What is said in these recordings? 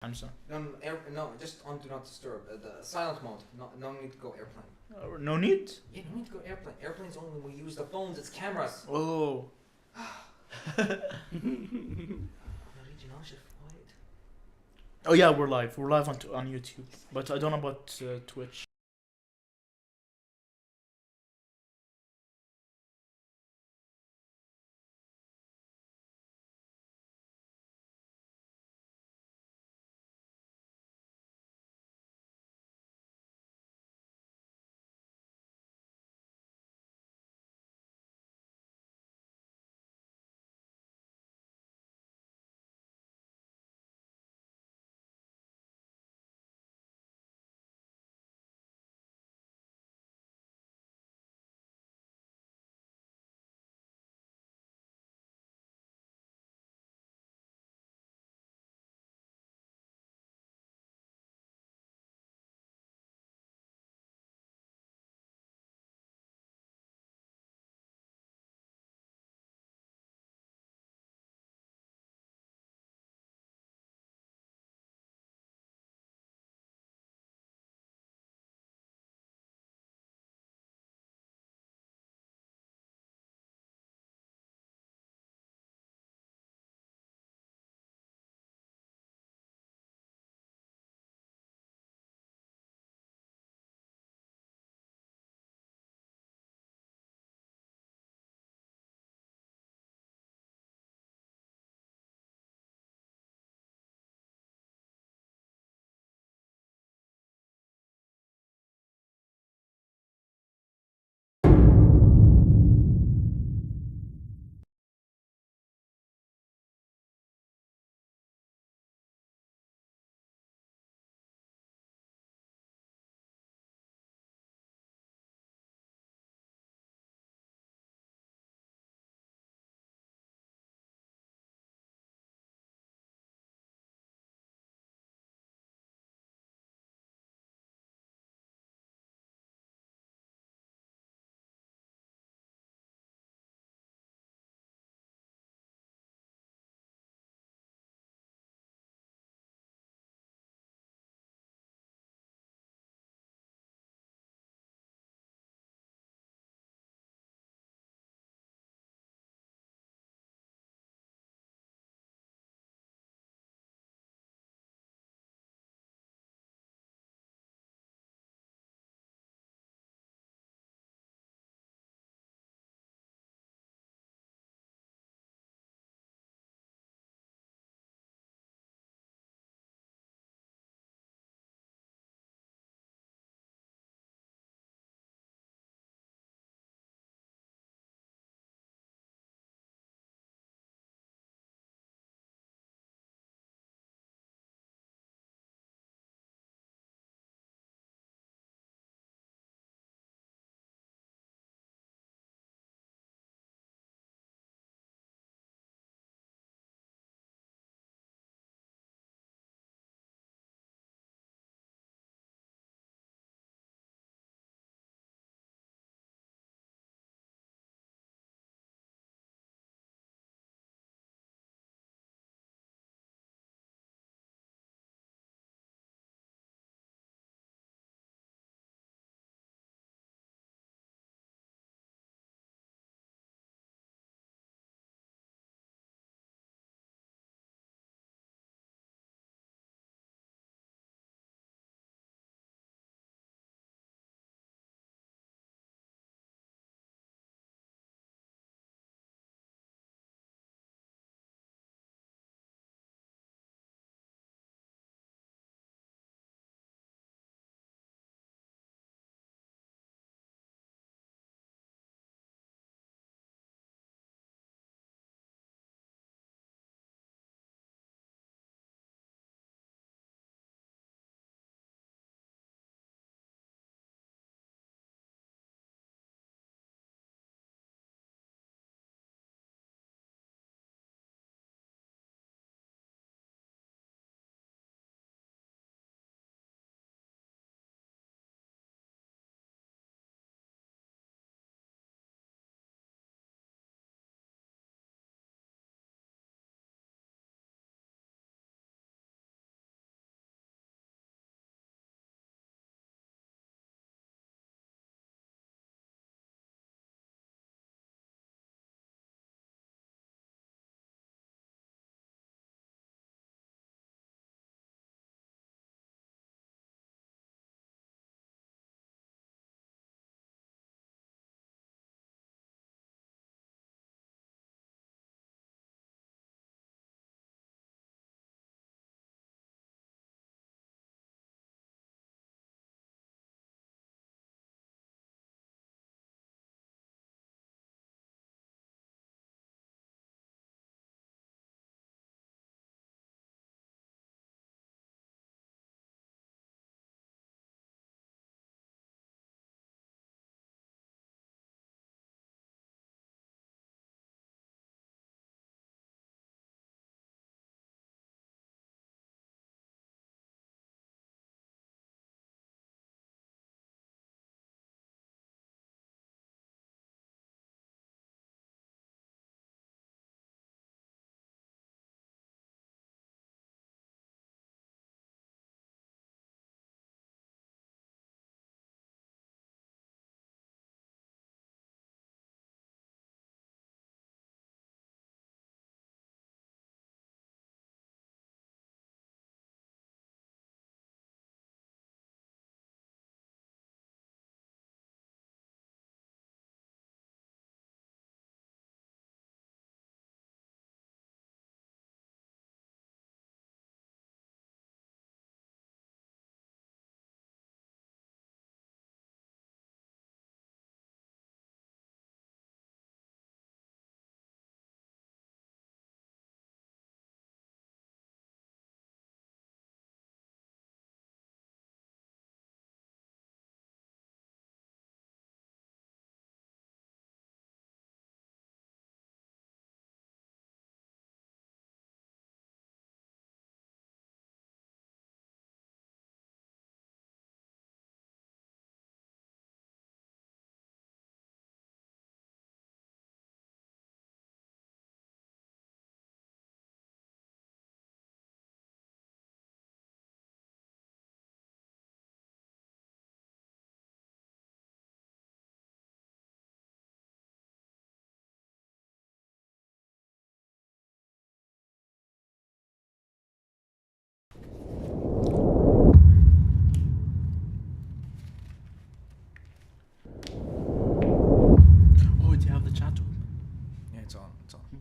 Hamza. No, just on do not disturb. The silent mode. No need to go airplane. No need? Yeah, no need to go airplane. Airplanes only when we use the phones. It's cameras. Oh. Oh yeah, we're live. We're live on YouTube, but I don't know about Twitch.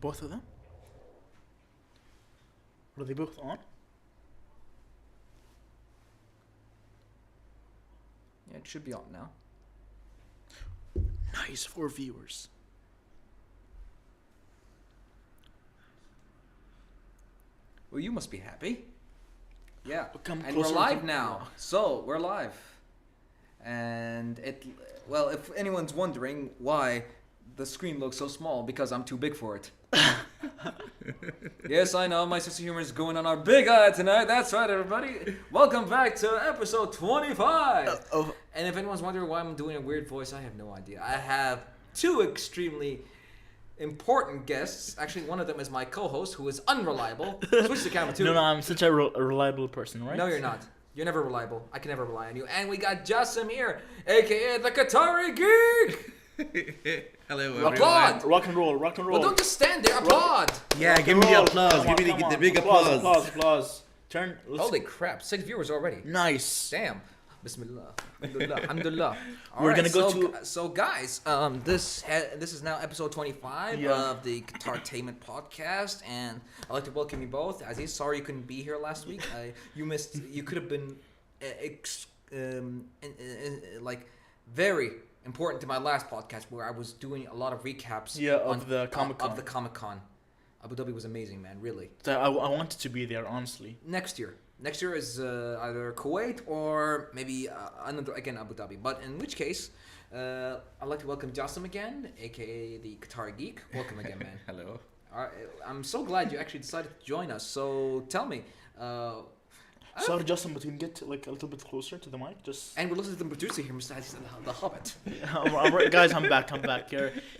both of them? Are they both on? Yeah, it should be on now. Nice, 4 viewers. Well, you must be happy. Yeah, Come and we're closer live to- now. So we're live, and well, if anyone's wondering why the screen looks so small, because I'm too big for it. Yes, I know, my sense of humor is going on our big eye tonight. That's right, everybody. Welcome back to episode 25. Oh, And if anyone's wondering why I'm doing a weird voice, I have no idea. I have 2 extremely important guests. Actually, one of them is my co-host, who is unreliable. Switch the camera too. no, I'm such a reliable person, right? No, you're not. You're never reliable. I can never rely on you. And we got Jassim here, aka the Qatari Geek. Hello, everyone. Applaud. Rock and roll, rock and roll. Well, don't just stand there. Applaud. Yeah, Rock give and me the roll. applause. Come Give me on, the big applause. Applause. Turn. Let's... Holy crap! 6 viewers already. Nice. Damn. Bismillah. Alhamdulillah. Alhamdulillah. All We're right, gonna go so, So guys, this is now episode 25 Yeah. of the Qatartainment podcast, and I'd like to welcome you both. Aziz, sorry you couldn't be here last week. You missed. You could have been like very important to my last podcast where I was doing a lot of recaps. Yeah, of the Comic-Con. Of the Comic-Con. Abu Dhabi was amazing, man. Really. I wanted to be there, honestly. Next year is either Kuwait or maybe another again Abu Dhabi. But in which case, I'd like to welcome Jassim again, aka the Qatari Geek. Welcome again, man. Hello. All right, I'm so glad you actually decided to join us. So tell me, Sorry, Justin, but you can get like a little bit closer to the mic, just. and we're listening to the producer here, Mr. Aziz, the Hobbit. Guys, I'm back.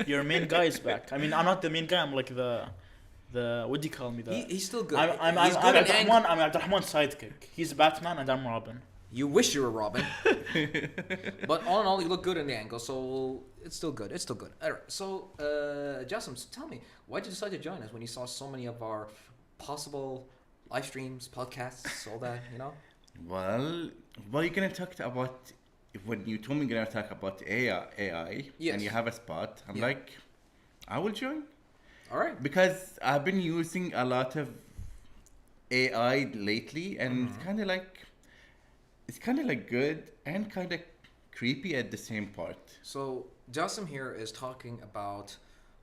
Your main guy is back. I mean, I'm not the main guy. I'm like the what do you call me? He's still good. I'm He's good at I'm Abdurrahman's sidekick. He's Batman and I'm Robin. You wish you were Robin. But all in all, you look good in the angle, so it's still good. It's still good. All right. So, Jassim, tell me, why did you decide to join us when you saw so many of our possible live streams, podcasts, all that, you know? Well, you're gonna talk about when you told me you're gonna talk about AI, Yes. and you have a spot. I'm Yeah. like, I will join All right. because I've been using a lot of AI lately, and it's kind of like good and kind of creepy at the same part. So, Jassim here is talking about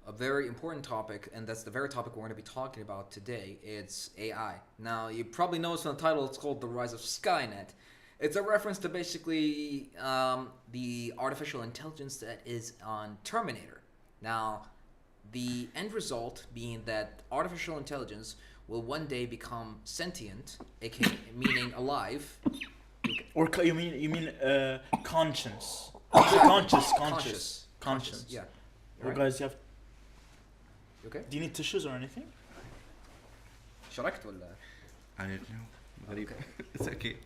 a very important topic, and that's the very topic we're going to be talking about today. It's AI. Now, you probably noticed from the title, it's called The Rise of Skynet. It's a reference to basically the artificial intelligence that is on Terminator. Now, the end result being that artificial intelligence will one day become sentient, aka meaning alive. Or you mean conscience? Conscience. Yeah. Well, Right. guys, you have. You okay? Do you need tissues or anything? شركت ولا؟ I don't know. Okay. It's okay.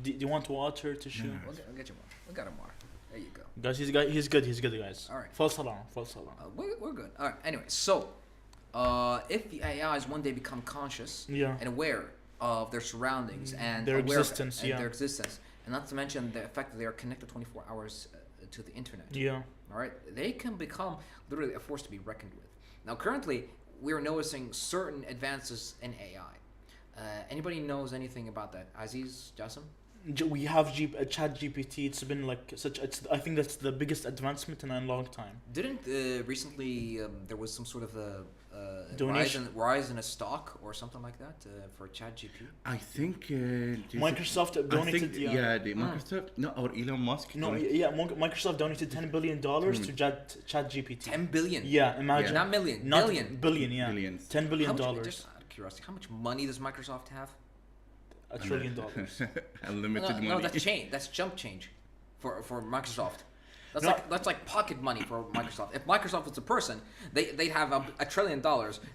Do you want water, tissue? No. We'll get you more. We got him more. There you go. Guys, he's good. He's good, guys. All right. False alarm. We're good. All right. Anyway, so if the AIs one day become conscious Yeah. and aware of their surroundings and Their aware existence, of, and yeah. their existence, and not to mention the fact that they are connected 24 hours to the internet. Yeah. All right, they can become literally a force to be reckoned with. Now, currently, we're noticing certain advances in AI. Anybody knows anything about that? Aziz, Jassim? We have Chat GPT. It's been like such. I think that's the biggest advancement in a long time. Didn't recently there was some sort of a Donation? rise in a stock or something like that for ChatGPT? I think Microsoft donated. the Microsoft or Elon Musk. No, Microsoft donated $10 billion to Chat GPT. 10 billion. Yeah, imagine. Not million. Not billion. Billion, yeah. Billions. $10 billion. Just out of curiosity, how much money does Microsoft have? $1 trillion. Unlimited No, money. that's change. That's jump change for Microsoft. That's like pocket money for Microsoft. If Microsoft was a person, they'd have $1 trillion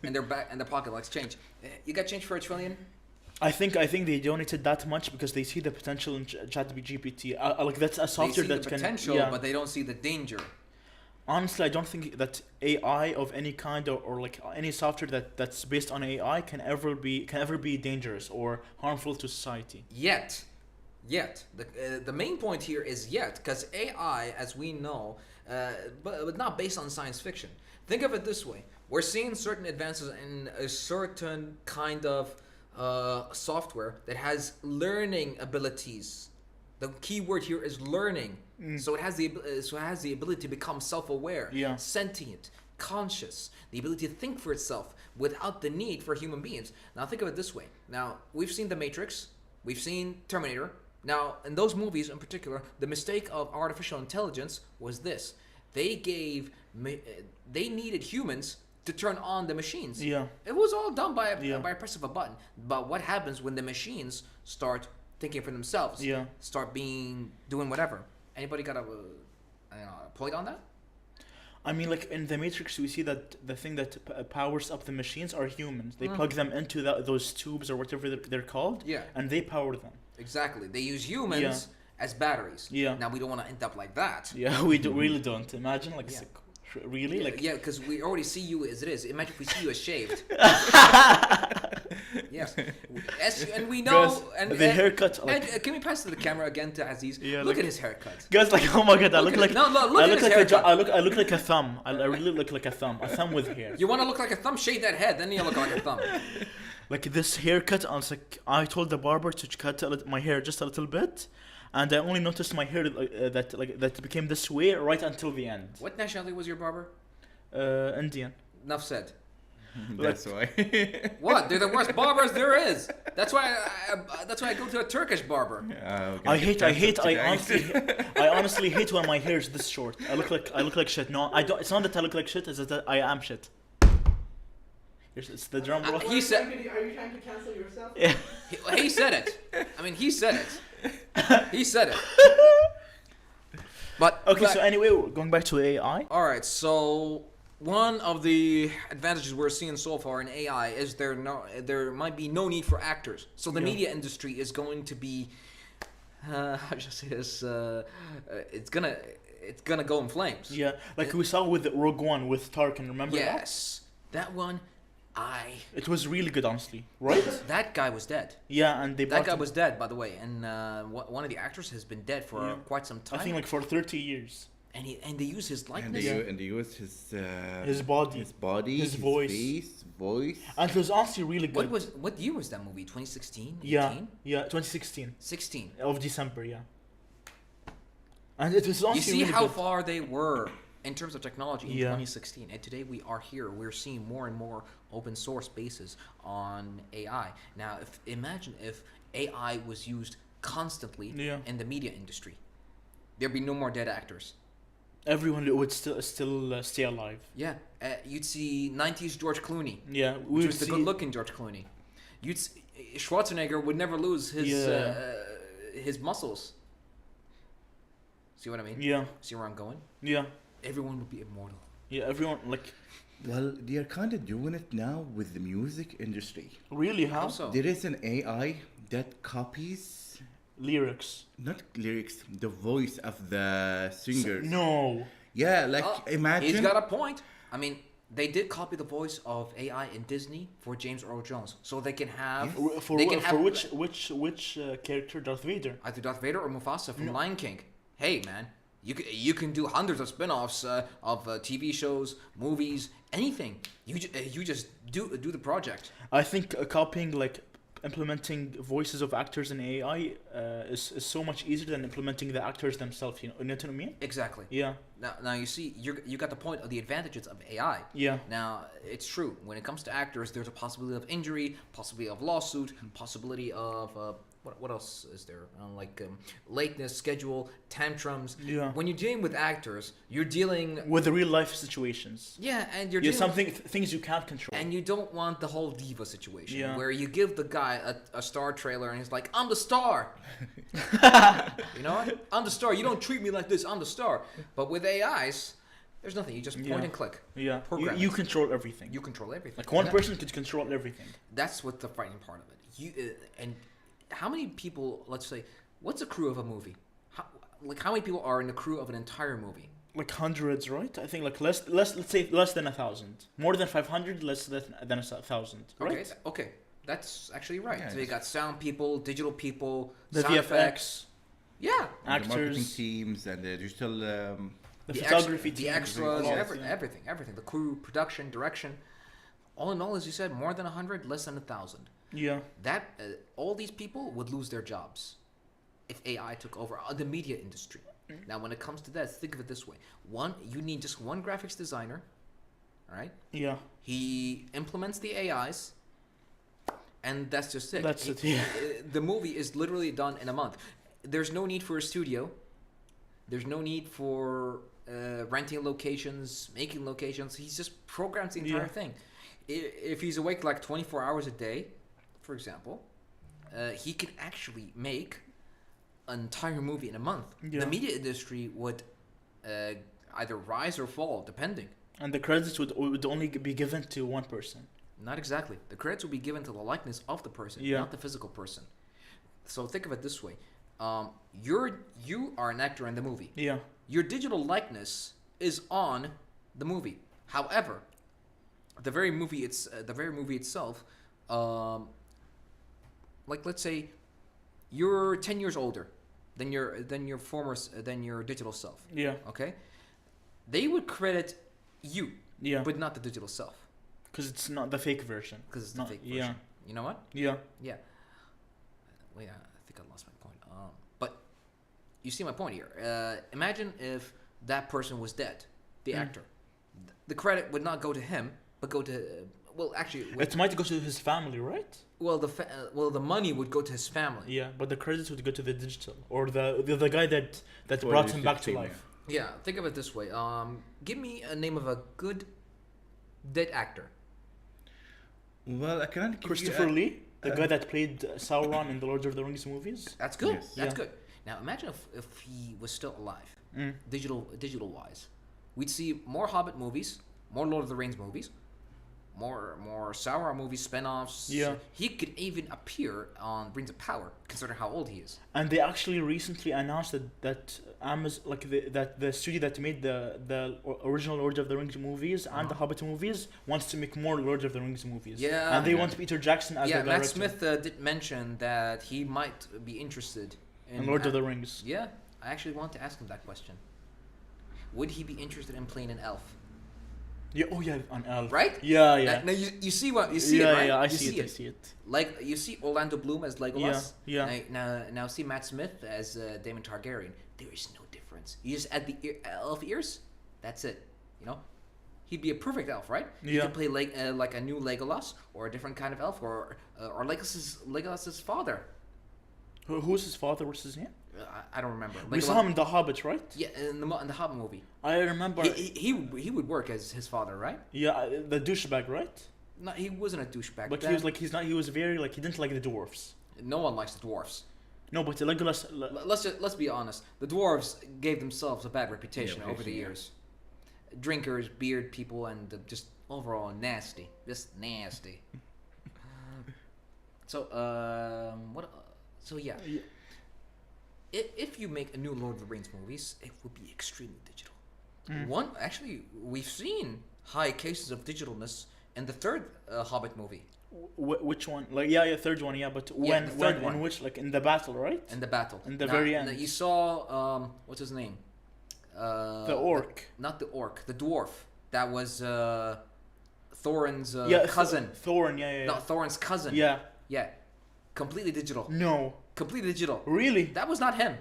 in their pocket like change. You got change for $1 trillion? I think they donated that much because they see the potential in ChatGPT. Like that's a software they see that the can. potential, Yeah. but they don't see the danger. Honestly, I don't think that AI of any kind or like any software that's based on AI can ever be dangerous or harmful to society. Yet the main point here is yet, because AI, as we know, but not based on science fiction. Think of it this way: We're seeing certain advances in a certain kind of software that has learning abilities. The key word here is learning. So it has the ability to become self-aware, Yeah. sentient, conscious, the ability to think for itself without the need for human beings. Now think of it this way. Now we've seen The Matrix, we've seen Terminator. Now in those movies in particular, the mistake of artificial intelligence was this: they needed humans to turn on the machines. Yeah. It was all done by Yeah. a press of a button. But what happens when the machines start thinking for themselves? Yeah. Start doing whatever. Anybody got a point on that? I mean, like in the Matrix, we see that the thing that powers up the machines are humans. They plug them into those tubes or whatever they're called. Yeah. And they power them. Exactly. They use humans as batteries. Yeah. Now we don't want to end up like that. Yeah, we really don't. Imagine like Yeah. really like. Yeah, because we already see you as it is. Imagine if we see you as shaved. Yes. And we know. Guys, and the haircut. Like, and, can we pass to the camera again to Aziz? Yeah, look like- at his haircut. guys, like, oh my god, I Look look at like it. No, look I at look his like haircut. I look like a thumb. I really look like a thumb with hair. You want to look like a thumb? Shave that head, then you look like a thumb. Like this haircut, I was like, I told the barber to cut my hair just a little bit, and I only noticed my hair that became this way right until the end. What nationality was your barber? Indian. Enough said. That's why. What? They're the worst barbers there is. That's why I go to a Turkish barber. I honestly hate when my hair is this short. I look like shit. No, I don't. It's not that I look like shit. It's that I am shit. It's the drum roll. He said. Are you trying to cancel yourself? Yeah. He said it. I mean, he said it. He said it. But Okay, so anyway, going back to AI. all right. So one of the advantages we're seeing so far in AI is there might be no need for actors. So the Yeah. media industry is going to be how should I say this? It's gonna go in flames. Yeah, like we saw with Rogue One with Tarkin. Remember that? Yes, that one. It was really good, honestly. Right? That guy was dead. Yeah, and they That brought guy him- was dead, by the way, and one of the actors has been dead for Yeah. quite some I time. think like for 30 years. and they use his And likeness. they use his His body. his voice. face, voice. And it was honestly really good. What year was that movie? 2016? Yeah, 18? yeah, 2016 16. of December, yeah. And it was You honestly see really how good. far they were in terms of technology in Yeah. 2016, and today we are here. We're seeing more and more open source bases on AI. Now, imagine if AI was used constantly Yeah. in the media industry, there'd be no more dead actors. Everyone would still stay alive. Yeah, you'd see 90s George Clooney, Yeah, we which would was the see. good-looking George Clooney. Schwarzenegger would never lose his muscles. See what I mean? Yeah, See where I'm going? yeah, Everyone would be immortal. yeah. Everyone like Well, they are kind of doing it now with the music industry. really how How so? There is an AI that copies lyrics. not lyrics, the voice of the singer. No. Yeah, like Oh, imagine. He's got a point. I mean, they did copy the voice of AI in Disney for James Earl Jones, so they can have For they can have which character? Darth Vader. either Darth Vader or Mufasa from Lion King. Hey, man, you can do hundreds of spin-offs of TV shows, movies, anything. You just do the project. I think copying like implementing voices of actors in AI is so much easier than implementing the actors themselves. You know what I mean? Exactly. Yeah, Now you see, you got the point of the advantages of AI. yeah, Now, it's true. When it comes to actors, there's a possibility of injury, possibility of lawsuit, possibility of what else is there? Lateness, schedule, tantrums. Yeah. When you're dealing with actors, you're dealing. with the real life situations. Yeah, and you're Yeah, dealing. things you can't control. And you don't want the whole diva situation Yeah. where you give the guy a star trailer and he's like, I'm the star. You know what? I'm the star. You don't treat me like this. I'm the star. But with AIs, there's nothing. You just point Yeah. and click. Yeah, Program you it. control everything. You control everything. like one Yeah. person could control everything. That's what the frightening part of it. And how many people? Let's say, what's a crew of a movie? How many people are in the crew of an entire movie? Like hundreds, right? I think like let's say less than 1,000. More than 500, less than 1,000. Right? Okay, that's actually right. Yeah, So you got sound people, digital people, The sound VFX, effects. Yeah, and the marketing actors. teams and the digital The the photography the team, extras, yeah. everything. The crew, production, direction. All in all, as you said, more than 100, less than 1,000. Yeah. That all these people would lose their jobs if AI took over the media industry. Now, when it comes to that, think of it this way: you need just one graphics designer, all right? Yeah. He implements the AIs, and that's just it. That's it, yeah. The movie is literally done in a month. There's no need for a studio. There's no need for renting locations, making locations. He just programs the entire thing. If he's awake like 24 hours a day, for example, he could actually make an entire movie in a month. Yeah. The media industry would either rise or fall, depending. And the credits would only be given to one person. Not exactly. The credits will be given to the likeness of the person, Yeah. not the physical person. So think of it this way: you are an actor in the movie. Yeah. Your digital likeness is on the movie. However, the very movie itself, like let's say, you're 10 years older than your digital self. Yeah. Okay, they would credit you, Yeah. but not the digital self, Because it's not the fake version. because it's the Not- fake version. yeah. You know what? Yeah. Yeah. Wait, I think I lost my point. But you see my point here. Imagine if that person was dead, the actor. The credit would not go to him, but go to well, actually, It might go to his family, right? the money would go to his family. Yeah, but the credits would go to the digital or the guy that Or brought the him back to 15, life. Yeah, think of it this way. Give me a name of a good dead actor. Well, I cannot give Christopher you Lee, the guy that played Sauron in the Lord of the Rings movies. That's good. Yes. That's Yeah. good. Now imagine if he was still alive, Mm. digital wise, we'd see more Hobbit movies, more Lord of the Rings movies, more Sauron movies, spin-offs. Yeah. He could even appear on Rings of Power, considering how old he is. And they actually recently announced that Amazon, like that the studio that made the original Lord of the Rings movies and the Hobbit movies wants to make more Lord of the Rings movies. Yeah. And they Yeah. want Peter Jackson as Yeah, the director Matt Smith did mention that he might be interested in Lord of the Rings. Yeah, I actually want to ask him that question. Would he be interested in playing an elf? Yeah. Oh yeah, an elf. Right? Yeah, yeah. Now you see what you see yeah, it, right? yeah. I You see it. I see it. Like you see Orlando Bloom as Legolas. Yeah, yeah. Now see Matt Smith as Daemon Targaryen. There is no difference. You just add the elf ears. That's it. You know, he'd be a perfect elf, right? He Yeah. could play like a new Legolas or a different kind of elf or Legolas's father. Who's his father? What's his name? I don't remember. We saw him in The Hobbit, right? Yeah, in the Hobbit movie. I remember. He would work as his father, right? Yeah, the douchebag, right? No, he wasn't a douchebag. But he was like, he's not. He was very like, he didn't like the dwarfs. No one likes the dwarfs. No, but Legolas. Let's be honest. The dwarves gave themselves a bad reputation over the years. Drinkers, beard people, and just overall nasty. Just nasty. So what? So yeah. If you make a new Lord of the Rings movies, it would be extremely digital. Actually, we've seen high cases of digitalness in the third Hobbit movie. Which one? Like yeah, third one, yeah. But Yeah, when the third one. in which like in the battle, right? In the battle. In the very end. You saw what's his name? The orc. Not the orc. The dwarf. That was Thorin's Yeah, cousin. Thorin. Yeah, yeah. Not Thorin's cousin. Yeah. Yeah. Completely digital. No. Completely digital. Really? That was not him.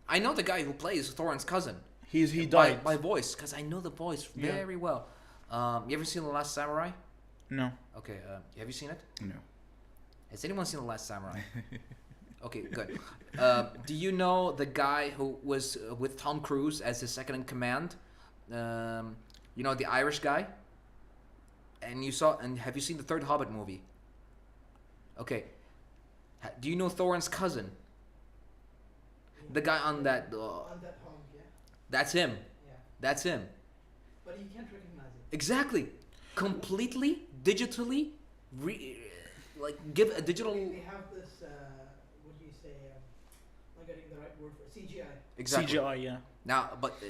I know the guy who plays Thorin's cousin. He died. By voice, because I know the voice Yeah. very well. You ever seen The Last Samurai? No. Okay, have you seen it? No. Has anyone seen The Last Samurai? Okay, good. Do you know the guy who was with Tom Cruise as his second in command? You know, the Irish guy? And have you seen the third Hobbit movie? Okay. Do you know Thorin's cousin? The guy on that... On that home, yeah. that's him. Yeah. That's him. But you can't recognize it. Exactly. Completely, digitally, give a digital... They have this, what do you say, I'm not getting the right word for it, CGI. Exactly. CGI, yeah. Now, but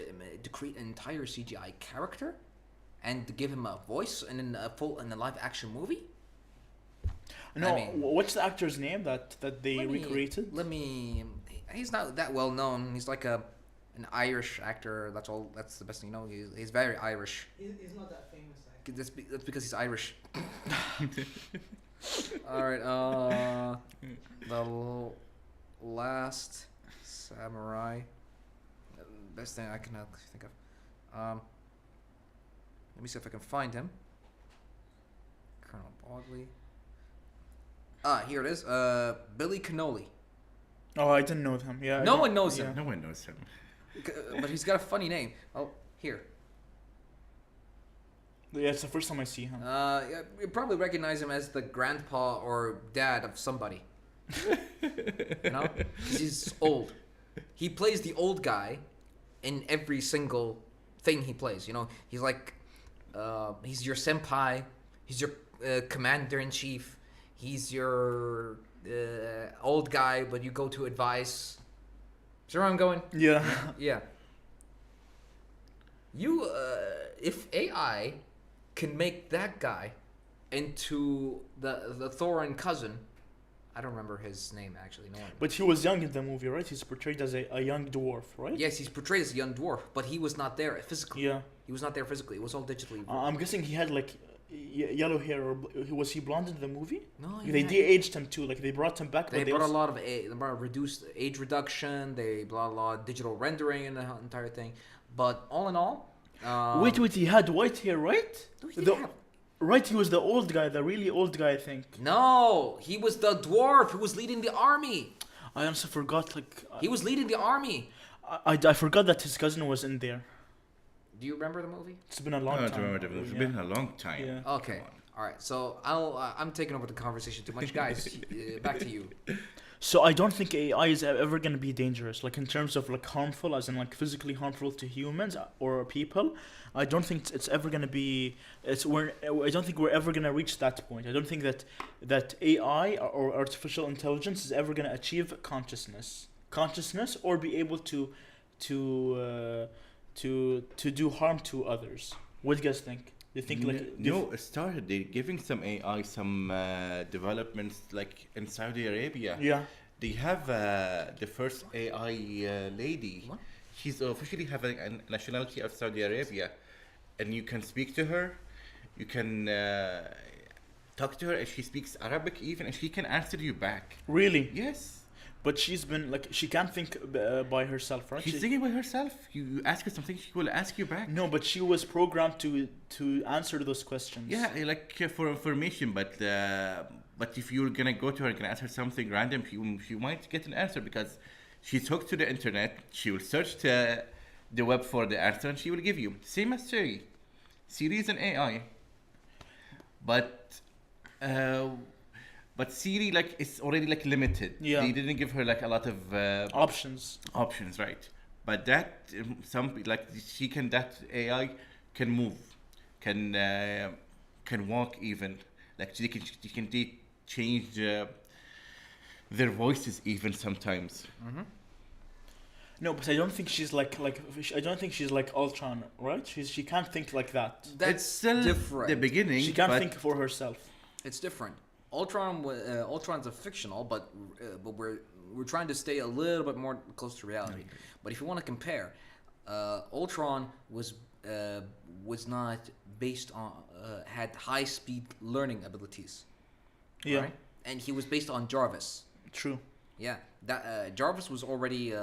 to create an entire CGI character and to give him a voice in a live action movie? No, I mean- what's the actor's name that they recreated? He's not that well known. He's like a an Irish actor. That's all. That's the best thing. He's very Irish. He's not that famous, actually. That's because he's Irish. All right. The last samurai. Best thing I can think of. Let me see if I can find him. Colonel Bogley. Here it is. Billy Cannoli. Oh, I didn't know him. Yeah. No one knows him. No one knows him. But he's got a funny name. Oh, here. Yeah, it's the first time I see him. Yeah, you probably recognize him as the grandpa or dad of somebody. Because he's old. He plays the old guy in every single thing he plays. He's like, he's your senpai. He's your commander-in-chief. He's your old guy, but you go to advice. See where I'm going? Yeah. Yeah. If AI can make that guy into the Thorin cousin, I don't remember his name actually. No one. But he was young in the movie, right? He's portrayed as a young dwarf, right? Yes, he's portrayed as a young dwarf, but he was not there physically. Yeah. He was not there physically. It was all digitally. I'm guessing he had like yellow hair, or was he blonde in the movie? No, They de-aged him too. Like they brought him back. They but brought a lot of they brought reduced age reduction. They brought a lot of digital rendering in the entire thing. But all in all, Wait, he had white hair, right? who did he have? Right, he was the old guy, the really old guy, I think. No, he was the dwarf who was leading the army. I also forgot, He was leading the army. I forgot that his cousin was in there. Do you remember the movie? It's been a long I don't time. remember. It's been a long time. Yeah. Okay. All right. So I'm taking over the conversation too much, guys. Back to you. So I don't think AI is ever going to be dangerous, like in terms of like harmful, as in like physically harmful to humans or people. I don't think it's ever going to be. I don't think we're ever going to reach that point. I don't think that AI or artificial intelligence is ever going to achieve consciousness, or be able to do harm to others. What do you guys think? They think like no, it started. They're giving some AI some developments like in Saudi Arabia. Yeah. They have the first AI lady. What? She's officially have a nationality of Saudi Arabia, and you can speak to her. You can talk to her, and she speaks Arabic even, and she can answer you back. Really? Yes. But she's been like she can't think by herself, right? She's thinking by herself. You ask her something, she will ask you back. No, but she was programmed to answer those questions. Yeah, like for information, but if you're gonna go to her and ask her something random, she might get an answer because she's hooked to the internet. She will search the web for the answer and she will give you. Same as Siri. Siri is an AI, but Siri like is already like limited. Yeah. They didn't give her like a lot of Options. options, right? But that that AI can move, can walk even. Like she can change their voices even sometimes. Mm-hmm. No, but I don't think she's like I don't think she's like Ultron, right? She can't think like that. That's It's still different. the beginning. She can't but think for herself. It's different. Ultron's a fictional, but we're trying to stay a little bit more close to reality. But if you want to compare, Ultron was not based on had high speed learning abilities. Yeah. Right? And he was based on Jarvis. True. Yeah, that Jarvis was already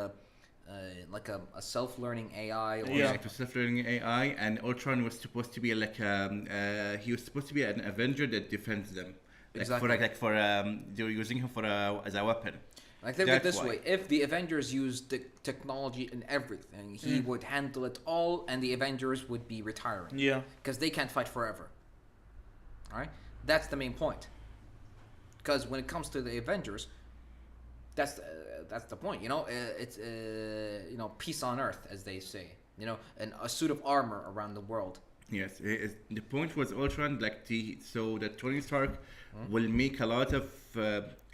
like a self-learning AI. Or Yeah. It was self-learning AI, and Ultron was supposed to be like he was supposed to be an Avenger that defends them. Like Exactly. they were using him as a weapon. Like think of it That's this why. way: if the Avengers used the technology and everything, he would handle it all, and the Avengers would be retiring. Yeah. Because they can't fight forever. All right, that's the main point. Because when it comes to the Avengers, that's the point. It's peace on earth, as they say. And a suit of armor around the world. Yes, the point was Ultron so that Tony Stark will make a lot of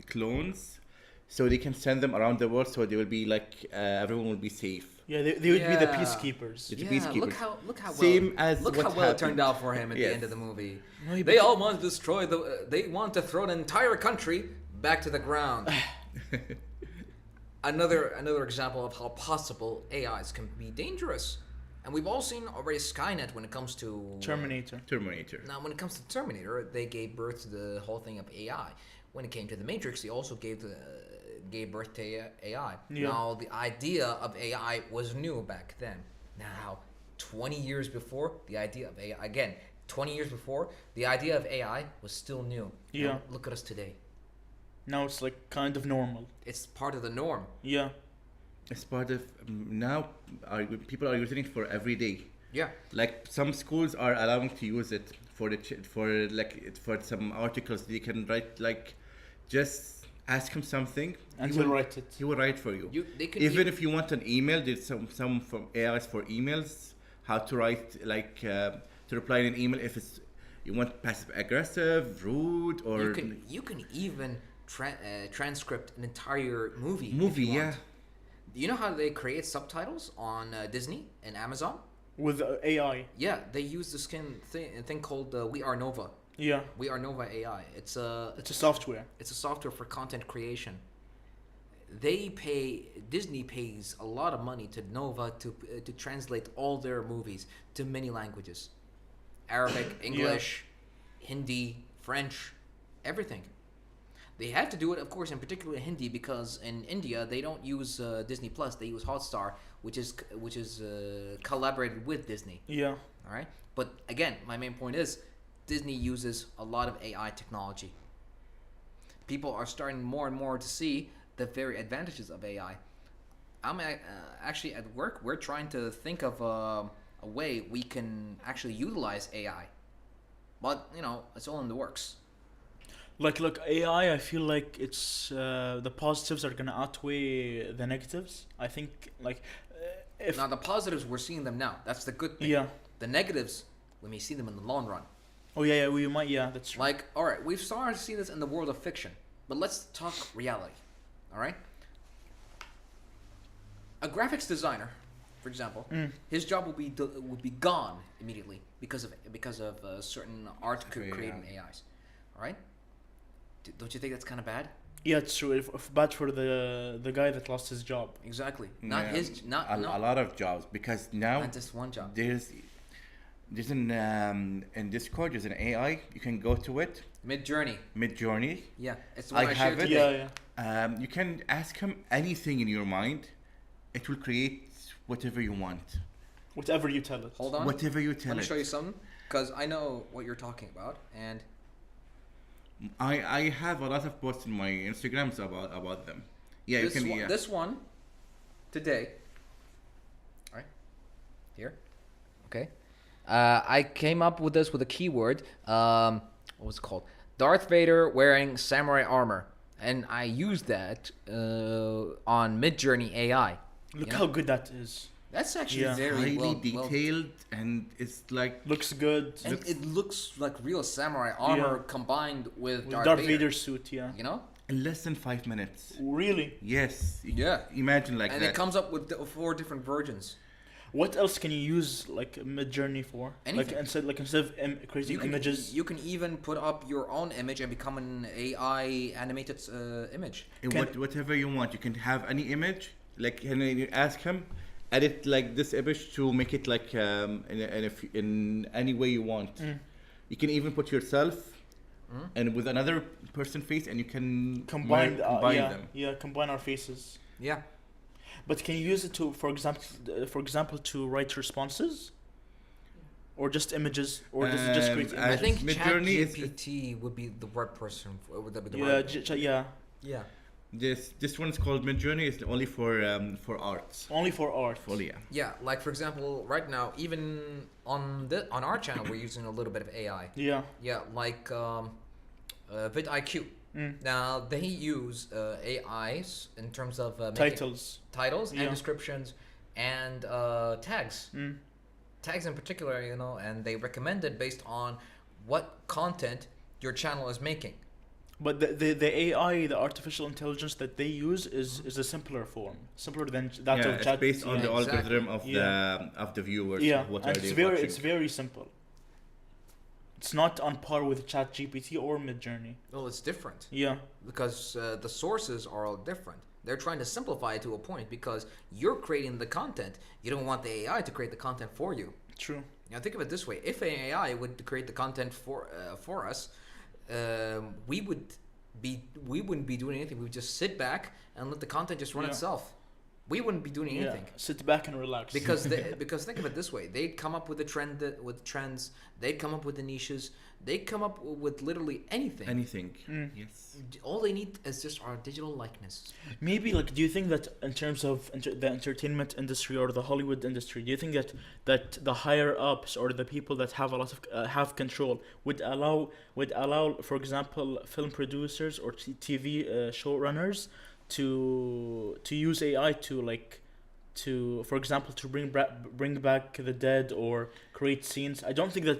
clones, so they can send them around the world, so they will be like everyone will be safe. Yeah, they would be the Yeah. peacekeepers. The Yeah, peacekeepers. look how Same well, as look what how well it happened. turned out for him at the Yes. end of the movie. No, but- They all want to destroy they want to throw an entire country back to the ground. another example of how possible AIs can be dangerous. And we've all seen already Skynet when it comes to Terminator. Terminator. Now, when it comes to Terminator, they gave birth to the whole thing of AI. When it came to the Matrix, they also gave birth to AI. Yeah. Now, the idea of AI was new back then. Now, 20 years before, the idea of AI, again, 20 years before, the idea of AI was still new. Yeah. Now, look at us today. Now it's like kind of normal. It's part of the norm. Yeah. It's part of now. People are using it for every day. Yeah. Like some schools are allowing to use it for for some articles. They can write like, just ask him something, And he'll write it. he will write for you. They can Even if you want an email, there's some from AIs for emails. How to write to reply in an email if it's you want passive aggressive, rude, or you can even transcript an entire movie. movie. if you Yeah. want. You know how they create subtitles on Disney and Amazon? With AI. Yeah, they use this thing called We Are Nova. Yeah. We Are Nova AI. It's a software. It's a software for content creation. Disney pays a lot of money to Nova to translate all their movies to many languages, Arabic, English, Hindi, French, everything. They had to do it, of course, in particular Hindi, because in India they don't use Disney Plus. They use Hotstar, which is collaborated with Disney. Yeah. All right, but again, my main point is Disney uses a lot of AI technology. People are starting more and more to see the very advantages of AI. I'm actually at work. We're trying to think of a way we can actually utilize AI, but it's all in the works. Like, look, AI, I feel like it's the positives are gonna outweigh the negatives. I think, like, if Now the positives, we're seeing them now. That's the good thing. yeah, The negatives, we may see them in the long run. oh yeah, we might, yeah, that's true. Like, all right, we've started to see this in the world of fiction, but let's talk reality. All right. A graphics designer, for example, his job will be gone immediately because of certain art created in AIs. All right. Don't you think that's kind of bad? Yeah, it's true. If bad for the guy that lost his job. Exactly. Not Yeah, his. Not a lot of jobs, because now not just one job. there's an in Discord there's an AI. You can go to it, Midjourney. Yeah, it's the one I I, have shared it. today. Yeah. You can ask him anything in your mind. It will create whatever you want. Whatever you tell it. Hold on. Whatever you tell Let me it. show you something, because I know what you're talking about, and I have a lot of posts in my Instagrams about them. Yeah, this you can. one, Yeah. this one today. All right, here. Okay. I came up with this with a keyword. What was it called? Darth Vader wearing samurai armor, and I used that on Midjourney AI. Look Yeah. how good that is. That's actually Yeah. very Highly well detailed, and it's like Looks good. and it looks like real samurai armor Yeah. combined with With Darth, Darth Vader. Vader's suit, yeah. You know? in less than 5 minutes. Really? Yes. Yeah. Imagine like And that. it comes up with 4 different versions. What else can you use like Midjourney for? Anything. Like instead of creating images. You can even put up your own image and become an AI animated image. In Can- whatever you want, you can have any image. Like, can you ask him, edit like this image to make it like in any way you want. You can even put yourself and with another person face, and you can combine combine them. Yeah, combine our faces. Yeah. But can you use it to, for example, to write responses, or just images, or does it just create I I images? think Midjourney is- ChatGPT would be the right person. Would that be the Yeah, right? yeah, Yeah. This one's called Midjourney. It's only for arts. only for art. Well, yeah. Yeah, like for example, right now, even on our channel, we're using a little bit of AI. Yeah. Yeah, like vidIQ. Now they use AIs in terms of making titles Yeah. and descriptions and tags. Tags in particular, and they recommend it based on what content your channel is making. But the AI, the artificial intelligence that they use is a simpler form, simpler than that Yeah, of it's chat. based on the Exactly. algorithm of Yeah. the viewers. Yeah, What and are they it's watching? very simple. It's not on par with ChatGPT or Midjourney. Well, it's different Yeah. because the sources are all different. They're trying to simplify it to a point because you're creating the content. You don't want the AI to create the content for you. True. Now think of it this way: if an AI would create the content for us, we wouldn't be doing anything. We would just sit back and let the content just run itself. We wouldn't be doing anything. Sit back and relax. Because think of it this way: they'd come up with with trends. They'd come up with the niches. They'd come up with literally anything. Anything. Yes. All they need is just our digital likeness. Maybe like, do you think that in terms of the entertainment industry or the Hollywood industry, do you think that the higher ups or the people that have a lot of have control would allow, for example, film producers or TV showrunners to use AI to for example to bring back the dead or create scenes? I don't think that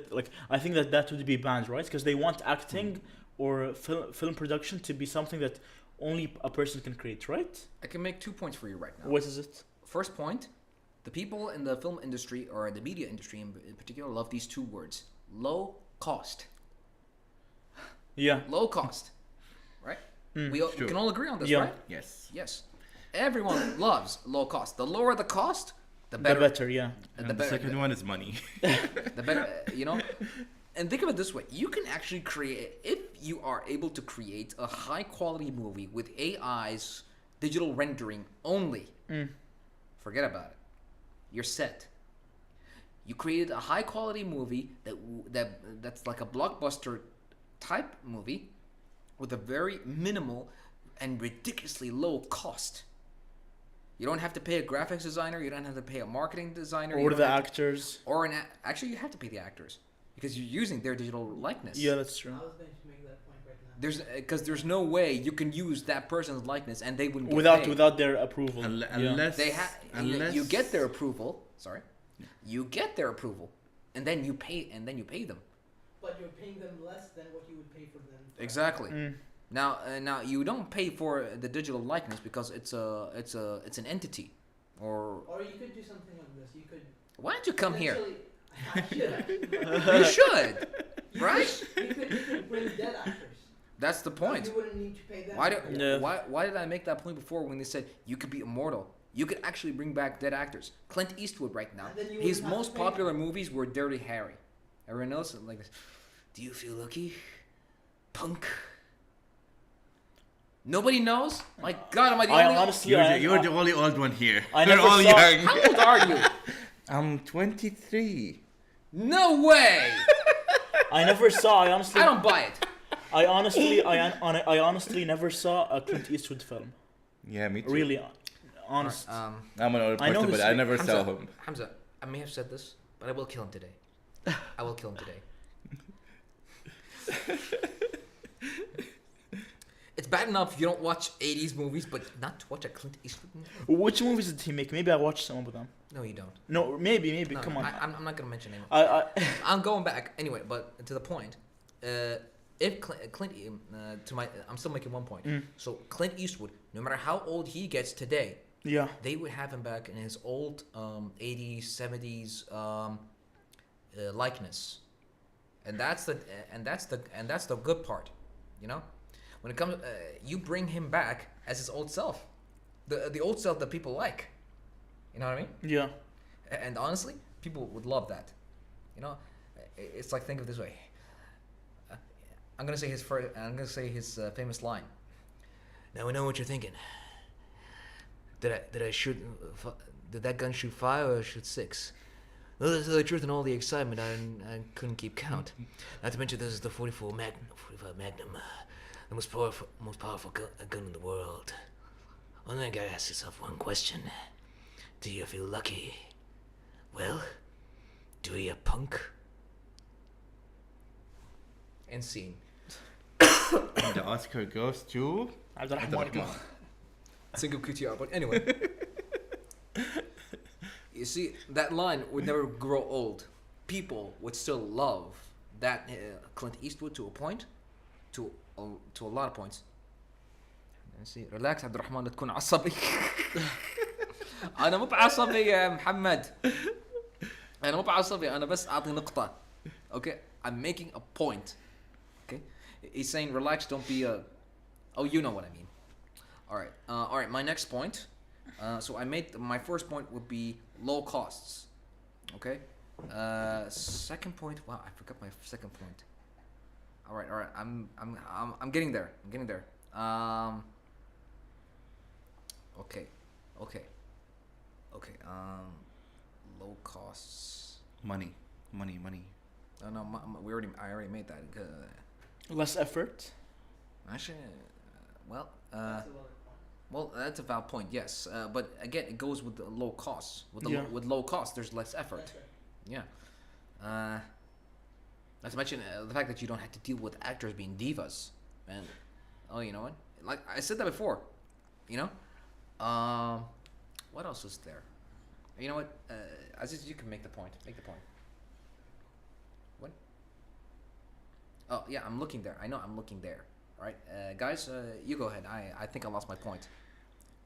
I think that would be banned, right? Because they want acting or film production to be something that only a person can create, right? I can make 2 points for you right now. What is it? First point, the people in the film industry or the media industry in particular love these 2 words: low cost. Yeah. Low cost, right? We can all agree on this, Yeah. right? Yes. Yes. Everyone loves low cost. The lower the cost, the The better. better, yeah. And the second one is money. The better, And think of it this way: you can actually create, if you are able to create a high quality movie with AI's digital rendering only. Forget about it. You're set. You created a high quality movie that's like a blockbuster type movie with a very minimal and ridiculously low cost. You don't have to pay a graphics designer. You don't have to pay a marketing designer. Or the actors. Actually, you have to pay the actors because you're using their digital likeness. Yeah, that's true. I was going to make that point right now. Because there's no way you can use that person's likeness and they wouldn't get paid. Without their approval. Unless You get their approval. Sorry, you get their approval, and then you pay them. But you're paying them less than what you would pay for them. Exactly. Now you don't pay for the digital likeness because it's an entity, or you could do something like this. You could. Why don't you come here? Actually, You should, right? You could bring dead actors. That's the point. You wouldn't need to pay them. Why did I make that point before when they said you could be immortal? You could actually bring back dead actors. Clint Eastwood right now, And then you his wouldn't have most to pay popular movies were Dirty Harry. Everyone knows it like this. Do you feel lucky? Punk. Nobody knows? My God, am I the only one? Honestly, You're the only old one here. I We're never all saw- young. How old are you? I'm 23. No way! I never saw. I honestly. I don't buy it. I honestly never saw a Clint Eastwood film. Yeah, me too. Really, honest. Alright, I'm an old I know person, but his- I never saw Hamza, him. Hamza, I may have said this, but I will kill him today. I will kill him today. It's bad enough you don't watch 80s movies, but not to watch a Clint Eastwood movie? Which movies did he make? Maybe I watched some of them. No, you don't. No, maybe. No, Come no, on. I'm not going to mention anyone. I I'm going back. Anyway, but to the point. If Clint I'm still making 1 point. So Clint Eastwood, no matter how old he gets today, yeah. they would have him back in his old 80s, 70s likeness, and that's the good part, you know. When it comes, you bring him back as his old self, the old self that people like, you know what I mean? Yeah. And honestly, people would love that, you know. It's like, think of it this way. I'm gonna say his famous line. Now I know what you're thinking. Did that gun shoot 5 or shoot 6? Well, to tell the truth, and all the excitement, I couldn't keep count. Not to mention, this is the 45 Magnum, the most powerful gun in the world. Well, then you gotta ask yourself one question: do you feel lucky? Well, do you, punk? And scene. And the Oscar goes to Abdurrahman. Single QTR, but anyway. You see, that line would never grow old. People would still love that Clint Eastwood to a point, to a lot of points. See, relax عبد الرحمن لا تكون عصبي. أنا مو بعصبي يا محمد. أنا مو بعصبي أنا بس أعطي نقطة. Okay, I'm making a point. Okay, he's saying relax, don't be a. Oh, you know what I mean. All right. My next point. So I made my first point would be low costs. Okay. Second point. Wow, I forgot my second point. All right. I'm getting there. Okay. Low costs. Money. Oh no, I already made that. Less effort. Actually, well, That's a valid point. well, that's a valid point. Yes, but again, it goes with the low costs. Yeah. With low costs, there's less effort. That's right. Yeah. Not to mention the fact that you don't have to deal with actors being divas. And oh, you know what? Like I said that before. You know. What else is there? You know what? Aziz, you can make the point. Make the point. What? Oh yeah, I'm looking there. I know I'm looking there. All right, guys, you go ahead. I think I lost my point.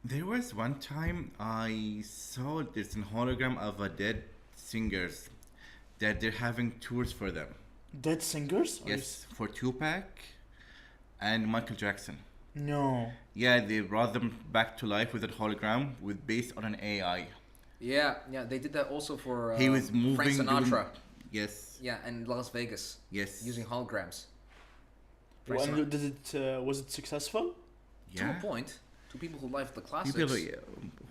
There was one time I saw there's a hologram of a dead singers that they're having tours for them. Dead singers? Or Yes, for Tupac and Michael Jackson. No. Yeah, they brought them back to life with a hologram based on an AI. Yeah, they did that also for He was moving. Frank Sinatra. doing- Yes, Yeah, and Las Vegas yes. using holograms. Well, and did it? Was it successful? To a Yeah. point, to people who like the classics, People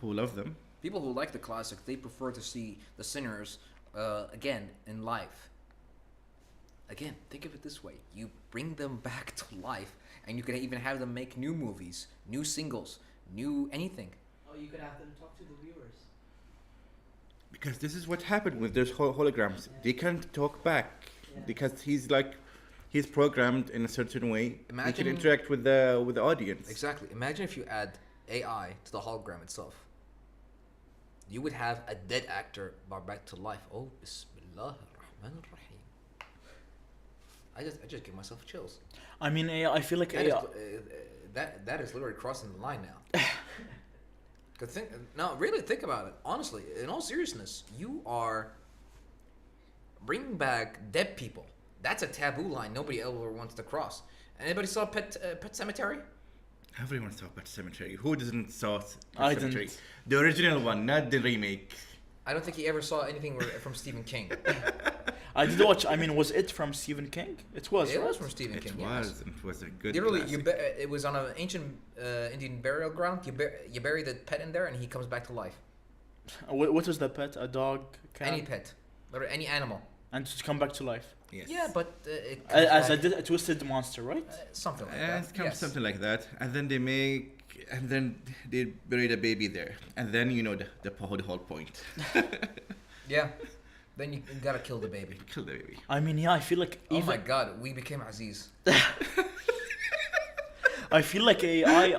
who love them. people who like the classics, they prefer to see the singers again in life. Again, think of it this way: you bring them back to life, and you can even have them make new movies, new singles, new anything. Oh, you could have them talk to the viewers. Because this is what happened with those holograms. They can't talk back Yeah. because he's programmed in a certain way. He Imagine- can interact with the audience. Exactly. Imagine if you add AI to the hologram itself. You would have a dead actor brought back to life. Oh, Bismillah ar-Rahman ar-Rahim. I just give myself chills. I mean, I feel like That is, AI. that is literally crossing the line now. Really think about it. Honestly, in all seriousness, you are bringing back dead people. That's a taboo line nobody ever wants to cross. Anybody saw Pet Cemetery? Everyone saw Pet Cemetery. Who doesn't saw Pet I Cemetery? didn't. The original one, not the remake. I don't think he ever saw anything from Stephen King. I did watch. I mean, was it from Stephen King? It was. It right? was from Stephen It King. was. Yes. It was a good. Literally, classic. it was on an ancient Indian burial ground. You bury the pet in there, and he comes back to life. What was the pet? A dog? Cat? Any pet, literally any animal. And to come back to life. Yes. Yeah, but it comes As back, a twisted monster, right? something like And that. it comes Yes. something like that, and then they bury the baby there, and then the whole point. Yeah. Then you gotta kill the baby. Kill the baby. I mean, yeah. I feel like Oh even. my God, we became Aziz. I feel like AI.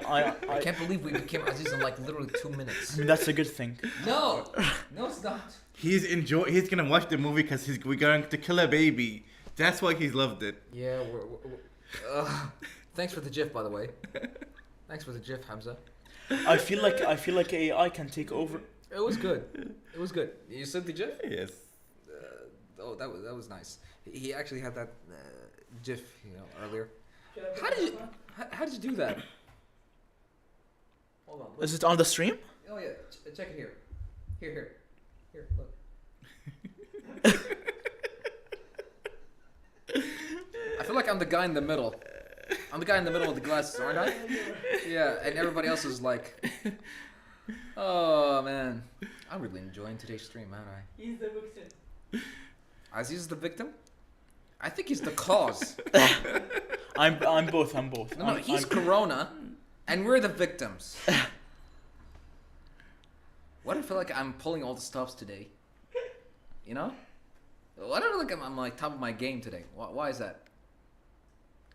I can't believe we became Aziz in like literally 2 minutes. I mean, that's a good thing. No, it's not. He's gonna watch the movie because we're going to kill a baby. That's why he's loved it. Yeah, thanks for the GIF, by the way. Thanks for the GIF, Hamza. I feel like AI can take over. It was good. It was good. You said the GIF? Yes. That was nice. He actually had that GIF, earlier. Should I put How that did you up? how did you do that? Hold on. Look. Is it on the stream? Oh yeah, check it here. Here, look. I feel like I'm the guy in the middle. I'm the guy in the middle with the glasses, aren't I? Yeah, and everybody else is like, oh man, I'm really enjoying today's stream, aren't I? He's the victim. Aziz is the victim. I think he's the cause. I'm both. No, he's Corona, and we're the victims. What I feel like I'm pulling all the stops today. You know? Why do I look like I'm like top of my game today? Why is that?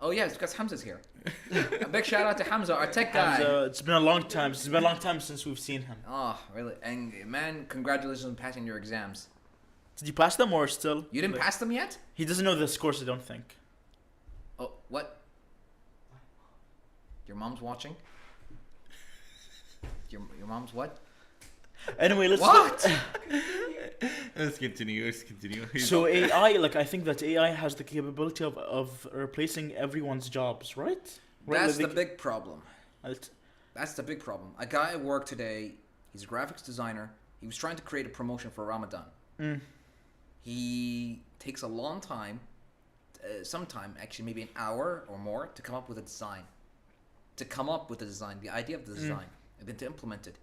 Oh yeah, it's because Hamza's here. A big shout out to Hamza, our tech guy. Hamza, it's been a long time. It's been a long time since we've seen him. Oh, really? And man, congratulations on passing your exams. Did you pass them or still? You didn't pass them yet? He doesn't know the scores. I don't think. Oh, what? Your mom's watching? Your mom's what? Anyway, let's. What? Let's continue. So AI, like I think that AI has the capability of replacing everyone's jobs, right? Right, That's like the big problem. That's the big problem. A guy at work today, he's a graphics designer. He was trying to create a promotion for Ramadan. Mm. He takes a long time, sometime actually maybe an hour or more, to come up with a design. The idea of the design, and then to implement it.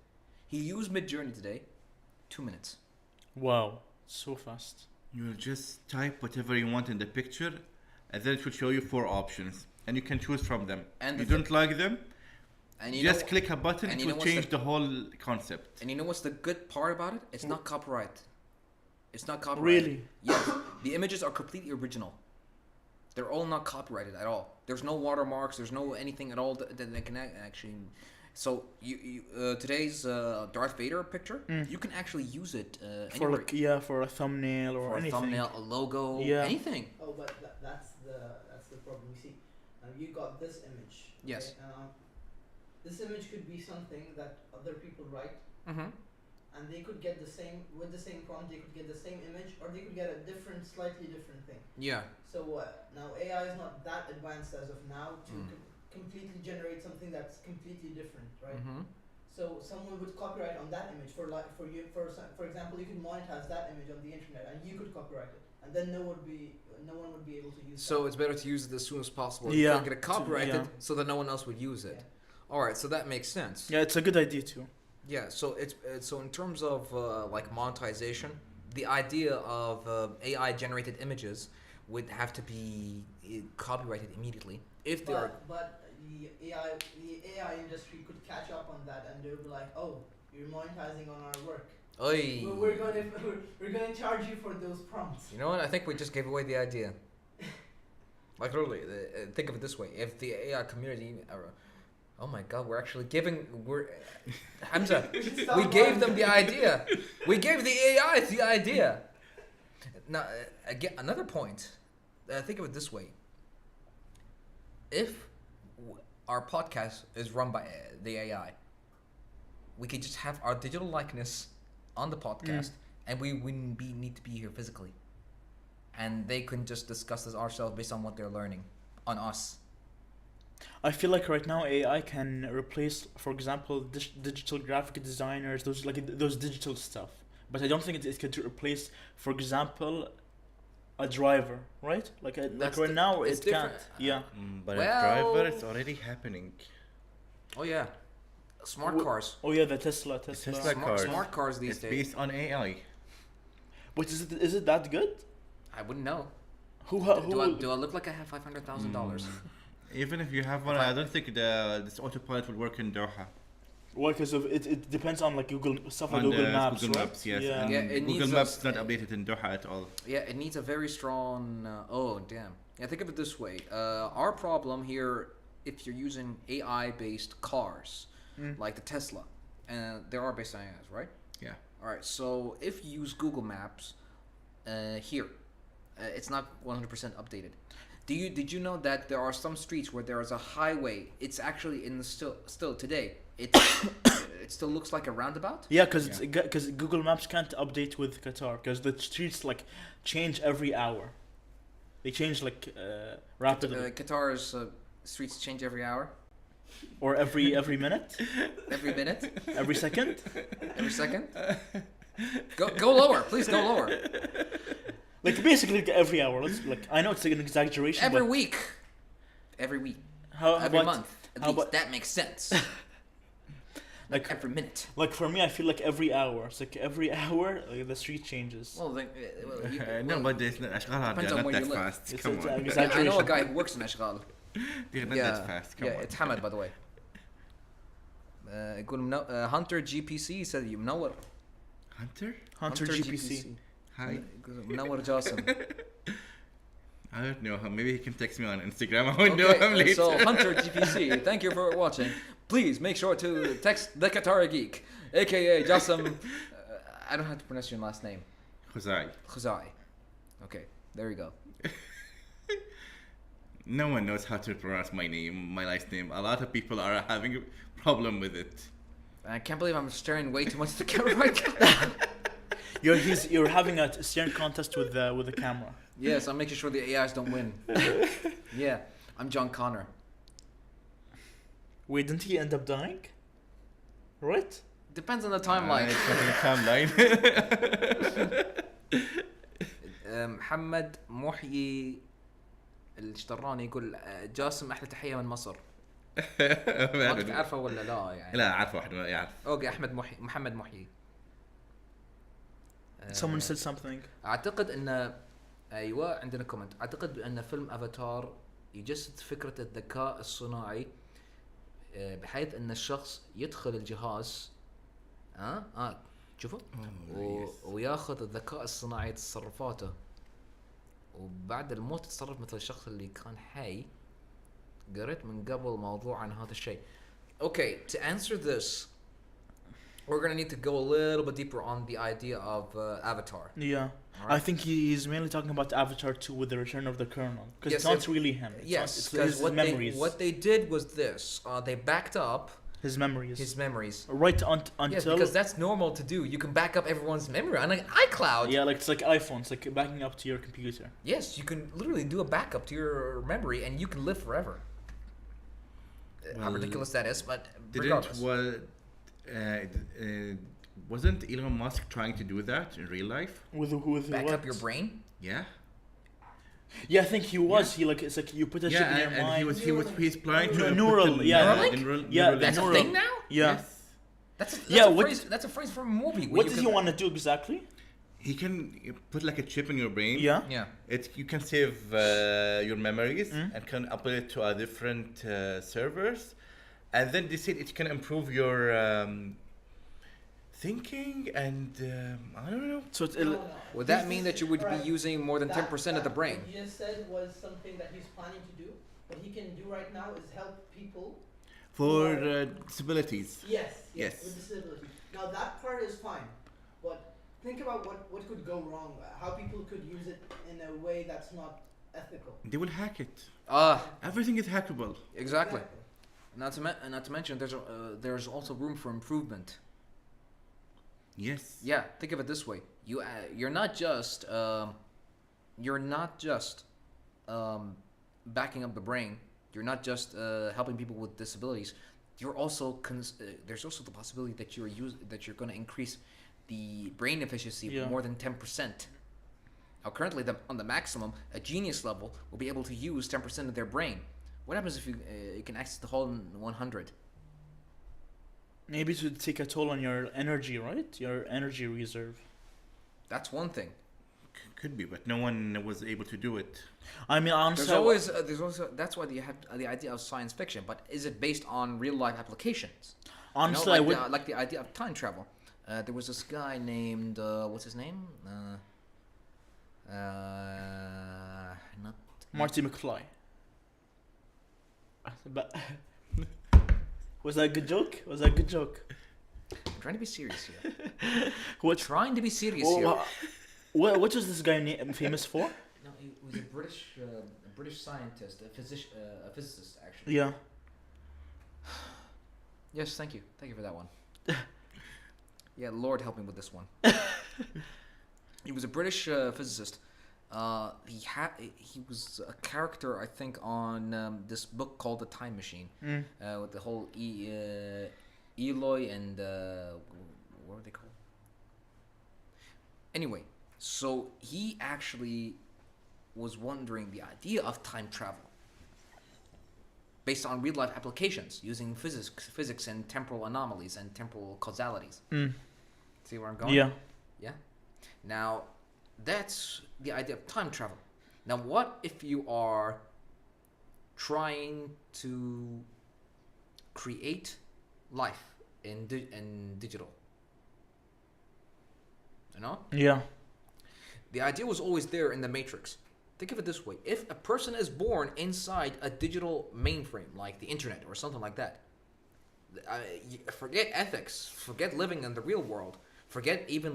He used Midjourney today, 2 minutes. Wow, so fast. You'll just type whatever you want in the picture, and then it will show you 4 options, and you can choose from them. And you the don't like them, And you just know, click a button, and it you know will what's change the whole concept. and you know what's the good part about it? It's not copyright. It's not copyrighted. Really? Yes. The images are completely original. They're all not copyrighted at all. There's no watermarks. There's no anything at all that they can actually. So today's Darth Vader picture, you can actually use it For anywhere. for a thumbnail or For a anything. thumbnail, a logo, Yeah. anything. Oh, but that's the problem. You see, you got this image. Yes. Okay? This image could be something that other people write, Mm-hmm. and they could get the same with the same prompt. They could get the same image, or they could get a slightly different thing. Yeah. So now AI is not that advanced as of now to completely generate something that's completely different, right? Mm-hmm. So someone would copyright on that image for example, you could monetize that image on the internet, and you could copyright it, and then no one would be able to use. So it's better to use it as soon as possible. Yeah. You can't get it copyrighted, Yeah. so that no one else would use it. Yeah. All right, so that makes sense. Yeah, it's a good idea too. Yeah, so it's so in terms of like monetization, the idea of AI generated images would have to be copyrighted immediately if they are. But the AI industry could catch up on that, and they'll be like, oh, you're monetizing on our work. Oy. We're gonna charge you for those prompts. You know what? I think we just gave away the idea. Like literally, think of it this way: if the AI community, oh my God, we're Hamza, we gave them the idea. We gave the AI the idea. Now, again, another point. Think of it this way: if our podcast is run by the AI, we could just have our digital likeness on the podcast, and we wouldn't need to be here physically, and they can just discuss this ourselves based on what they're learning on us. I feel like right now AI can replace, for example, digital graphic designers, those digital stuff. But I don't think it could replace, for example, a driver, right? Like right now it's it different. can't. Yeah. But Well- a driver, it's already happening. Oh yeah, smart cars. Oh yeah, the Tesla. Tesla cars. Smart cars these It's days. based on AI. But is it that good? I wouldn't know. Who Do I look like I have $500,000? Even if you have one, I don't think this autopilot will work in Doha. Well, because of it depends on like Google stuff like On Google the Maps, Google right? Maps, yes. Yeah. And Yeah, it Google needs Maps us- not updated in Doha at all. Yeah, it needs a very strong. Oh damn! Yeah, think of it this way. Our problem here, if you're using AI-based cars, like the Tesla, and there are based on AIs, right? Yeah. All right. So if you use Google Maps, here, it's not 100% updated. Did you know that there are some streets where there is a highway? It's actually in the still today. It still looks like a roundabout. Yeah, because Google Maps can't update with Qatar because the streets like change every hour. They change like rapidly, Qatar's streets change every hour, or every minute, every minute, every second. every second. Go lower, please. Go lower. Like basically every hour. I know it's like an exaggeration. Every but week. Every week. How Every about, month. At how least about- that makes sense. Like every minute. Like for me, I feel like every hour. It's like every hour, like the street changes. Well, then, No, but there's not, Ashghal, depends they're on not where that you live. fast. It's Come an on. exaggeration. I know a guy who works in Ashghal. They're not that fast. Come on. It's Hamad, by the way. يقول Hunter GPC said you منور. Hunter GPC. Hi. منور جاسم. I don't know. Maybe he can text me on Instagram. I will know him later. So Hunter GPC, thank you for watching. Please make sure to text the Qatari Geek, aka Jassim. I don't have to pronounce your last name. Khuzai. Khuzai. Okay, there you go. No one knows how to pronounce my last name. A lot of people are having a problem with it. I can't believe I'm staring way too much at the camera right now. You're having a staring contest with the camera. Yes, I'm making sure the AIs don't win. Yeah, I'm John Connor. Wait, didn't he end up dying? right? Depends on the timeline. It's not in the timeline. محمد محيي الاشتراني يقول جاسم احلى تحيه من مصر. ما كنت عارفه ولا لا يعني. لا عارف واحد ما يعرف. اوكي محمد محيي. Someone said something. اعتقد ان ايوه عندنا كومنت. اعتقد بان فيلم افاتار يجسد فكره الذكاء الصناعي بحيث ان الشخص يدخل الجهاز شوفوا وياخذ الذكاء الصناعي تصرفاته وبعد الموت يتصرف مثل الشخص اللي كان حي. قريت من قبل موضوع عن هذا الشيء. Okay, to answer this, we're gonna need to go a little bit deeper on the idea of Avatar. Yeah. Alright. I think he's mainly talking about Avatar 2 with the Return of the Colonel. Because Yes, it's not if- really him. It's Yes, not, because it's his memories. what they did was this. They backed up His memories. his memories. Right Yes, until... because that's normal to do. You can back up everyone's memory on an iCloud. Yeah, like it's like iPhones, like backing up to your computer. Yes, you can literally do a backup to your memory and you can live forever. How Well, ridiculous that is, but Didn't regardless. wasn't Elon Musk trying to do that in real life? With Back what? up your brain? Yeah. Yeah, I think he was. He like it's like you put a chip in your and mind. he's planning to put Neural, the yeah. Neuralink? Yeah, That's neural. a thing now? Yeah. Yes. That's Yeah, a what- phrase. That's a phrase from a movie. where What you does can- he want to do exactly? He can put like a chip in your brain. Yeah. Yeah. You can save your memories Mm. and can upload it to a different servers, and then they said it can improve your thinking and I don't know. So it's Would that mean that you would be Alright. using more than 10% of the brain? What you just said was something that he's planning to do. What he can do right now is help people. For disabilities. Yes. Yes. With disabilities. Now that part is fine, but think about what could go wrong. How people could use it in a way that's not ethical. They will hack it. Everything is hackable. Exactly. Not to mention, there's also room for improvement. Yes. Yeah, think of it this way: you're not just backing up the brain. You're not just helping people with disabilities. You're also there's also the possibility that you're going to increase the brain efficiency more than 10%. Now, currently, on the maximum, a genius level will be able to use 10% of their brain. What happens if you can access the whole 100? maybe to take a toll on your energy, right? Your energy reserve. That's one thing. Could be, but no one was able to do it. I mean, honestly, There's also that's why you have the idea of science fiction, but is it based on real life applications? honestly, You I know, would. like the idea of time travel. There was this guy named what's his name? Not Marty McFly. But was that a good joke? Was that a good joke? I'm trying to be serious here. What? Trying to be serious Oh, here. what was this guy famous for? No, he was a British scientist, a physicist actually. Yeah. Yes, thank you for that one. Yeah, Lord help me with this one. He was a British physicist. He was a character, I think, on this book called The Time Machine, with the whole Eloy and what were they called? Anyway, so he actually was wondering the idea of time travel based on real life applications using physics and temporal anomalies and temporal causalities. See where I'm going? Yeah. Yeah. Now, that's the idea of time travel. Now, what if you are trying to create life in digital? You know? Yeah. The idea was always there in the Matrix. Think of it this way. If a person is born inside a digital mainframe, like the internet or something like that, forget ethics, forget living in the real world, forget even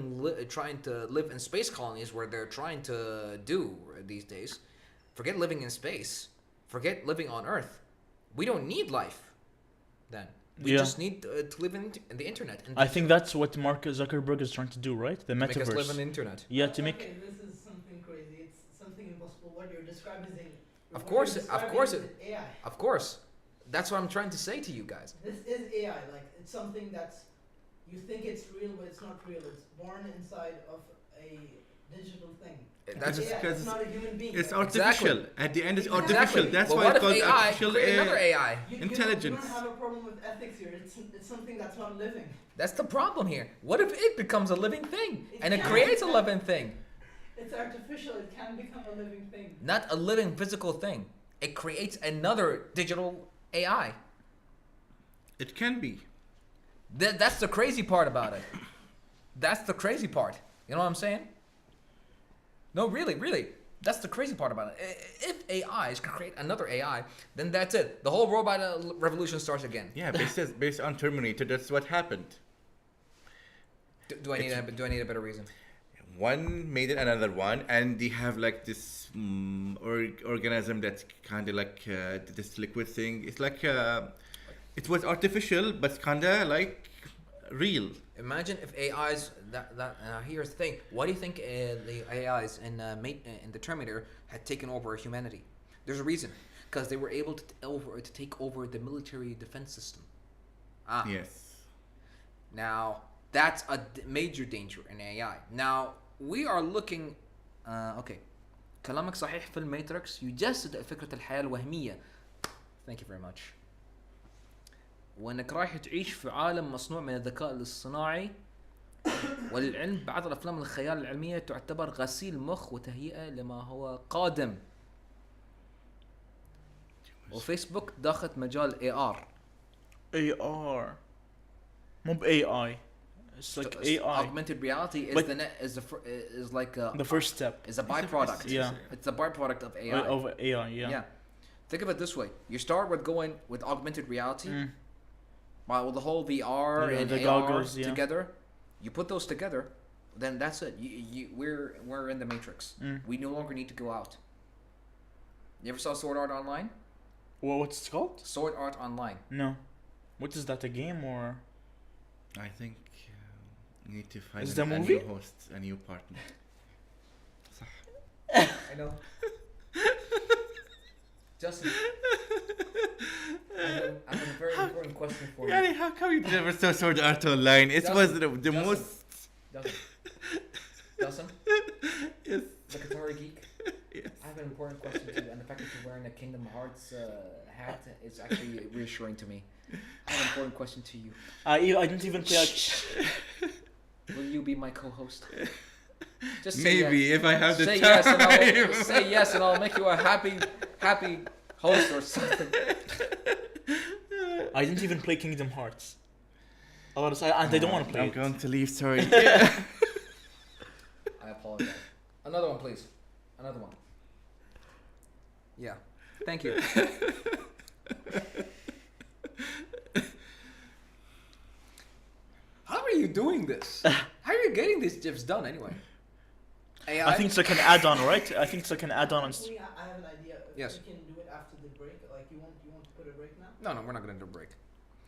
trying to live in space colonies where they're trying to do these days. Forget living in space. Forget living on Earth. We don't need life then. We Yeah. just need to live in the internet. And I think that's what Mark Zuckerberg is trying to do, right? The make us live metaverse. on the internet. Yeah, to make. Okay, this is something crazy. It's something impossible. What you're describing is Of course AI. Of course. That's what I'm trying to say to you guys. This is AI. Like it's something that's You think it's real, but it's not real. It's born inside of a digital thing. That's It's not a human being. It's right? artificial. At the end, it's Exactly. artificial. That's Well, why what it's if called AI artificial. create another AI? You Intelligence. don't have a problem with ethics here. It's something that's not living. That's the problem here. What if it becomes a living thing and it can. creates a living thing? It's artificial. It can become a living thing. Not a living physical thing. It creates another digital AI. It can be. That's the crazy part about it. That's the crazy part. You know what I'm saying? No, really. That's the crazy part about it. If AIs can create another AI, then that's it. The whole robot revolution starts again. Yeah, based on Terminator, that's what happened. Do I need a better reason? One made another one, and they have like this organism that's kind of like this liquid thing. It's like it was artificial, but kind of like real. Imagine if AIs. Here's the thing. Why do you think the AIs in the Terminator had taken over humanity? There's a reason. Because they were able to take over the military defense system. Yes. Now that's a major danger in AI. Now we are looking. Okay. كلامك صحيح في الماتريكس يجسد فكرة الحياة الوهمية. Thank you very much. وانك رايح تعيش في عالم مصنوع من الذكاء الاصطناعي وللعلم بعض الافلام الخيال العلميه تعتبر غسيل مخ وتهيئه لما هو قادم. وفيسبوك داخل مجال AR. AR مو ب AI. It's like AI. Augmented reality is But is like the first step is a byproduct. Yeah. It's a byproduct of AI. of AI. Yeah. Think of it this way: you start with going with augmented reality, Mm. with the whole VR Yeah, and the AR goggles, yeah. together. You put those together, then that's it. We're in the matrix. Mm. We no longer need to go out. You ever saw Sword Art Online? What's it called? Sword Art Online. No. What is that? A game or? I think you need to find Is a it a movie? new host, a new partner. صح. I know. Justin, I have a very important question for you. Yani, how come you never saw Sword Art Online? It was the most. Justin, Yes. the Qatari Geek. Yes. I have an important question to you, and the fact that you're wearing a Kingdom Hearts hat is actually reassuring to me. I have an important question to you. I didn't even play. Will you be my co-host? Just say Maybe yes. if I have the Say time. yes, and I'll say yes, and I'll make you a happy host or something. I didn't even play Kingdom Hearts. And I don't want to play I'm it. going to leave. Sorry. I apologize. Another one, please. Another one. Yeah. Thank you. How are you doing this? How are you getting these GIFs done anyway? AI? I think it's like an add-on, right? I think it's like an add-on. I have an idea. If Yes. we can do it after the break. Like you want to put a break now? No, we're not gonna do a break.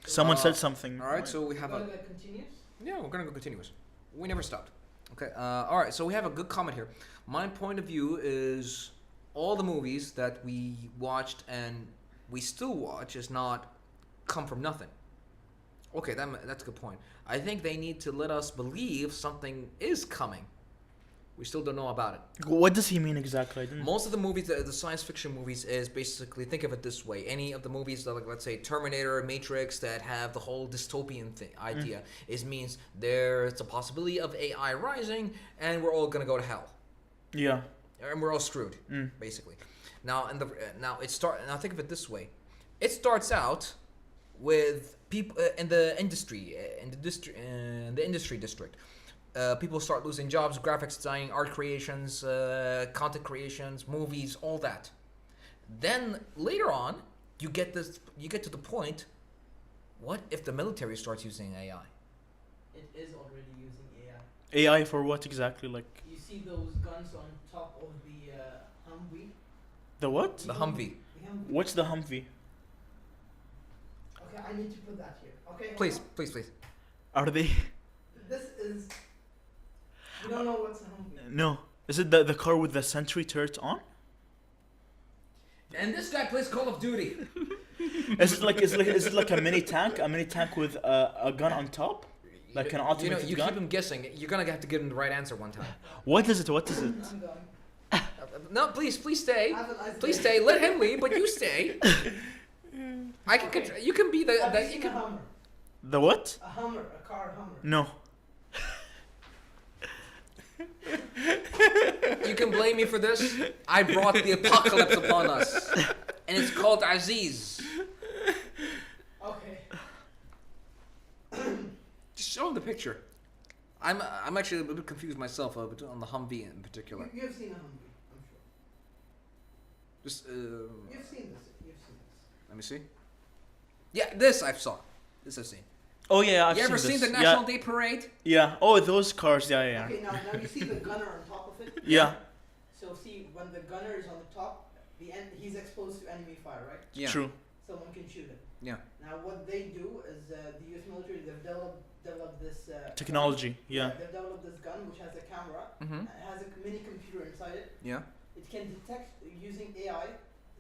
Someone said something. All right, so we have Gonna a. go continuous? Yeah, we're gonna go continuous. We never stopped. Okay. All right. So we have a good comment here. My point of view is all the movies that we watched and we still watch is not come from nothing. Okay, that's a good point. I think they need to let us believe something is coming. We still don't know about it. What does he mean exactly? I didn't. Most of the movies, the science fiction movies, is basically, think of it this way. Any of the movies that, like, let's say, Terminator, Matrix, that have the whole dystopian idea, means there's a possibility of AI rising, and we're all gonna go to hell, Yeah. and we're all screwed, basically. Now, now think of it this way. It starts out with people in the industry, in the industry district. People start losing jobs, graphics design, art creations, content creations, movies, all that. Then later on, you get to the point, what if the military starts using AI? It is already using AI. AI for what exactly? Like You see those guns on top of the Humvee? the what? The Humvee. The Humvee. What's the Humvee? Okay, I need to put that here. Okay. hold Please, on. please. Are they? This is. You don't know what's a Humvee. No. Is it the car with the sentry turret on? And this guy plays Call of Duty. Is it like a mini tank? A mini tank with a gun on top? Like an You automated keep gun? him guessing. You're gonna have to give him the right answer one time. What is it? What is it? I'm going. No, please stay. Have a nice Please day. stay. Let him leave, but you stay. I can. Okay. You can be the. Have the you you seen can. a Hummer? The what? A Hummer, a car Hummer. No. You can blame me for this. I brought the apocalypse upon us, and it's called Aziz. Okay. Just show him the picture. I'm actually a bit confused myself on the Humvee in particular. You've seen a Humvee, I'm sure. Just You've seen this. let me see. Yeah, this I've saw. This I've seen. Oh yeah, I've You ever seen this. the National Day Parade? Yeah. Oh, those cars. Yeah, yeah. Okay, now you see the gunner on top of it? Yeah. So see, when the gunner is on the top, he's exposed to enemy fire, right? Yeah. True. Someone can shoot him. Yeah. Now what they do is the US military, they've developed this... Technology. Yeah. They've developed this gun which has a camera, Mhm. and it has a mini computer inside it. Yeah. It can detect, using AI,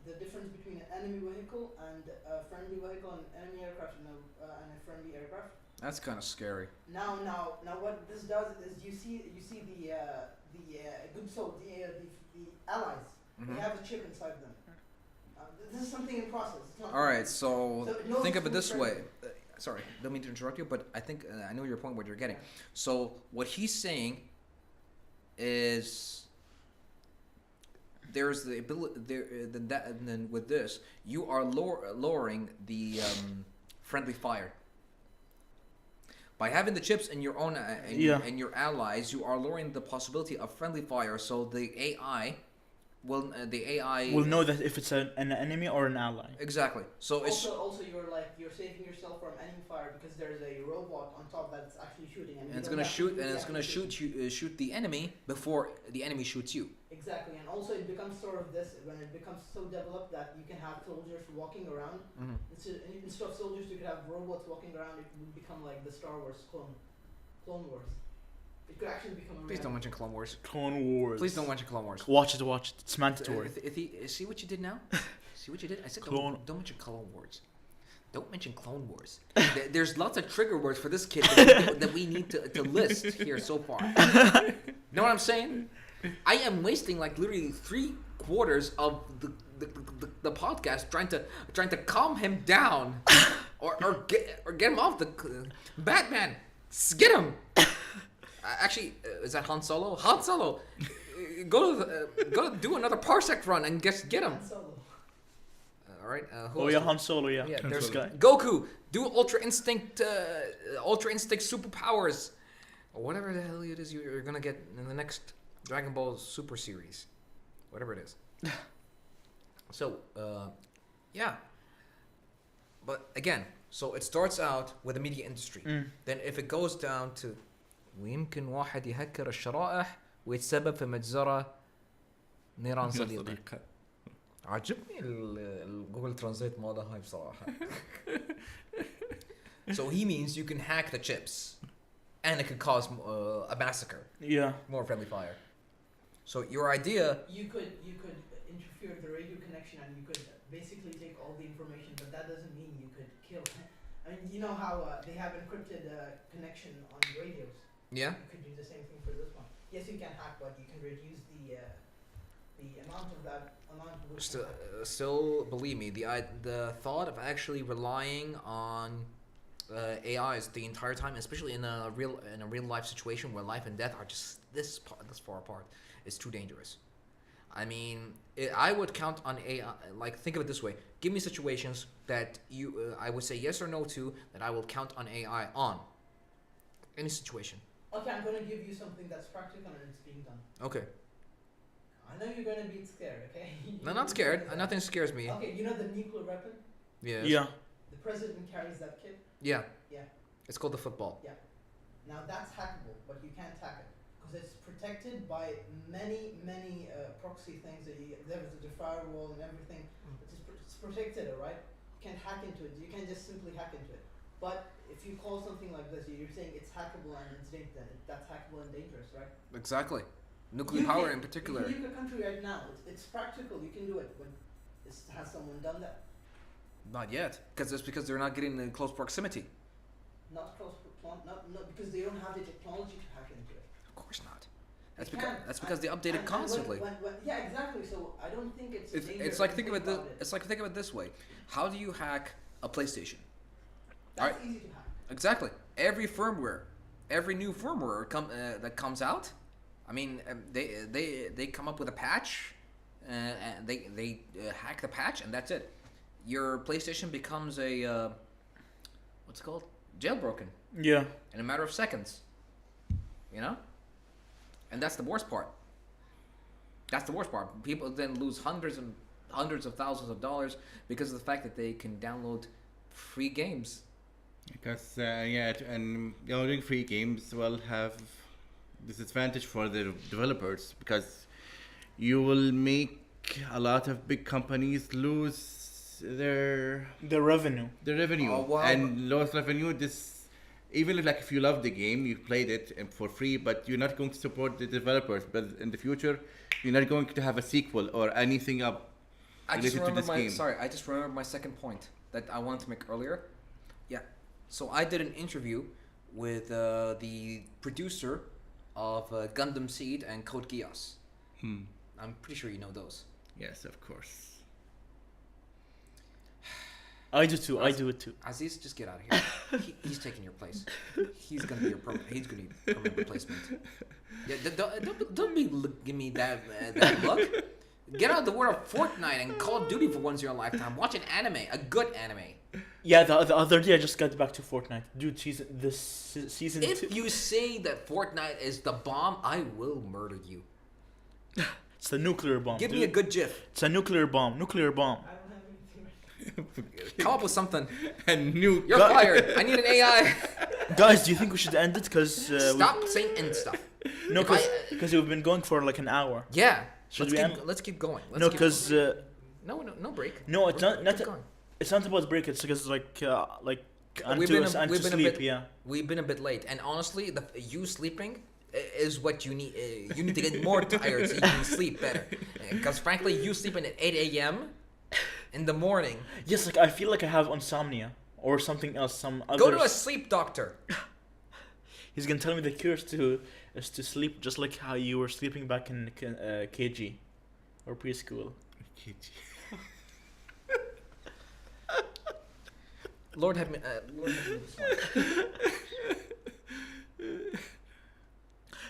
the difference between an enemy vehicle and a friendly vehicle, an enemy aircraft and a friendly aircraft. That's kind of scary. Now, what this does is you see the good soul, the allies. Mhm. They have a chip inside them. This is something in process. It's not All right, so So it knows think of it who's this way. friendly. Sorry, don't mean to interrupt you, but I think I know your point. What you're getting. So what he's saying is there's the ability there. And then with this, you are lowering the friendly fire. By having the chips in your own and your allies, you are lowering the possibility of friendly fire. So the AI will We'll know that if it's an enemy or an ally. exactly. So it's also you're saving yourself from enemy fire because there's a robot on top that's actually shooting, and it's gonna shoot the enemy before the enemy shoots you. Exactly, and also it becomes sort of this when it becomes so developed that you can have soldiers walking around. Mm-hmm. Instead of soldiers, you could have robots walking around. It would become like the Star Wars Clone Wars. It could actually become a Please don't mention Clone Wars. Clone Wars. Please don't mention Clone Wars. Watch it. It's mandatory. See what you did now? See what you did? I said don't mention Clone Wars. Don't mention Clone Wars. There's lots of trigger words for this kid that we need to list here so far. Know what I'm saying? I am wasting like literally 3/4 of the podcast trying to calm him down, or get him off the Batman. Get him. Actually, is that Han Solo? Han Solo, go do another parsec run and get him. Han Solo. All right. Oh yeah, Han Solo. Yeah. Yeah, This there's guy. Goku. Do Ultra Instinct superpowers, or whatever the hell it is you're gonna get in the next Dragon Ball Super series, whatever it is. So, yeah. But again, so it starts out with the media industry. Then if it goes down to ويمكن واحد يهكر الشرائح ويتسبب في مجزرة نيران صديقي. عجبني الجوجل ترانزليت ماله هاي بصراحة. So he means you can hack the chips, and it could cause a massacre. Yeah. More friendly fire. So your idea. You could interfere with the radio connection, and you could basically take all the information, but that doesn't mean you could kill. I mean, you know how they have encrypted connection on radios. Yeah. You could do the same thing for this one. Yes, you can hack, but you can reduce the amount of that amount. Still, believe me, the thought of actually relying on AIs the entire time, especially in a real life situation where life and death are just this far apart, is too dangerous. I mean, I would count on AI. Like, think of it this way: give me situations that I would say yes or no to, that I will count on AI on. Any situation. Okay, I'm going to give you something that's practical and it's being done. Okay. I know you're going to be scared, okay? No, not scared. Nothing scares me. Okay, you know the nuclear weapon? Yes. Yeah. The president carries that kit? Yeah. Yeah. It's called the football. Yeah. Now that's hackable, but you can't hack it because it's protected by many proxy things. There's the firewall and everything. It's protected, alright? You can't hack into it. You can't just simply hack into it. But if you call something like this, you're saying it's hackable and it's that's hackable and dangerous, right? Exactly. Nuclear power in particular. You can nuke a country right now. It's practical. You can do it, but has someone done that? Not yet, because they're not getting in close proximity. Not close not because they don't have the technology to hack into it. Of course not. They That's can't. because they update it constantly. Yeah, exactly. So I don't think it's. It's like think of it this way. How do you hack a PlayStation? That's easy to hack. Exactly. Every new firmware that comes out, I mean, they come up with a patch, and they hack the patch, and that's it. Your PlayStation becomes a what's it called? Jailbroken Yeah. in a matter of seconds. You know, and that's the worst part. That's the worst part. People then lose hundreds of thousands of dollars because of the fact that they can download free games. Because and doing free games will have disadvantage for the developers because you will make a lot of big companies lose their revenue. Oh, wow. And lost revenue. This even if you love the game, you played it and for free, but you're not going to support the developers. But in the future, you're not going to have a sequel or anything up related to this game. I just remembered my second point that I wanted to make earlier. Yeah. So I did an interview with the producer of Gundam Seed and Code Geass. I'm pretty sure you know those. Yes, of course. I do too. I do it too. Aziz, just get out of here. He's taking your place. He's gonna be your permanent replacement. Yeah, give me that look. Get out the world of Fortnite and Call of Duty for once in your lifetime. Watch an anime, a good anime. Yeah, the other day I just got back to Fortnite. Dude, season 2. If you say that Fortnite is the bomb, I will murder you. It's a nuclear bomb. Give dude. me a good GIF. It's a nuclear bomb. Nuclear bomb. I don't have anything. Come up with something. And new. You're fired. I need an AI. Guys, do you think we should end it? Because Stop saying end stuff. No, because we've been going for like an hour. Yeah. Should Let's keep going. No, because no break. no, it's not. Keep going. It's not about break. It's because like We've been a sleep. bit- Yeah. We've been a bit late, and honestly, you sleeping is what you need. You need to get more tired so you can sleep better. Because frankly, you sleeping at 8 a.m. in the morning. Yes, like I feel like I have insomnia or something else. Some other. Go to a sleep doctor. He's gonna tell me the cure is to sleep just like how you were sleeping back in KG or preschool. Lord have me. Lord have me this one.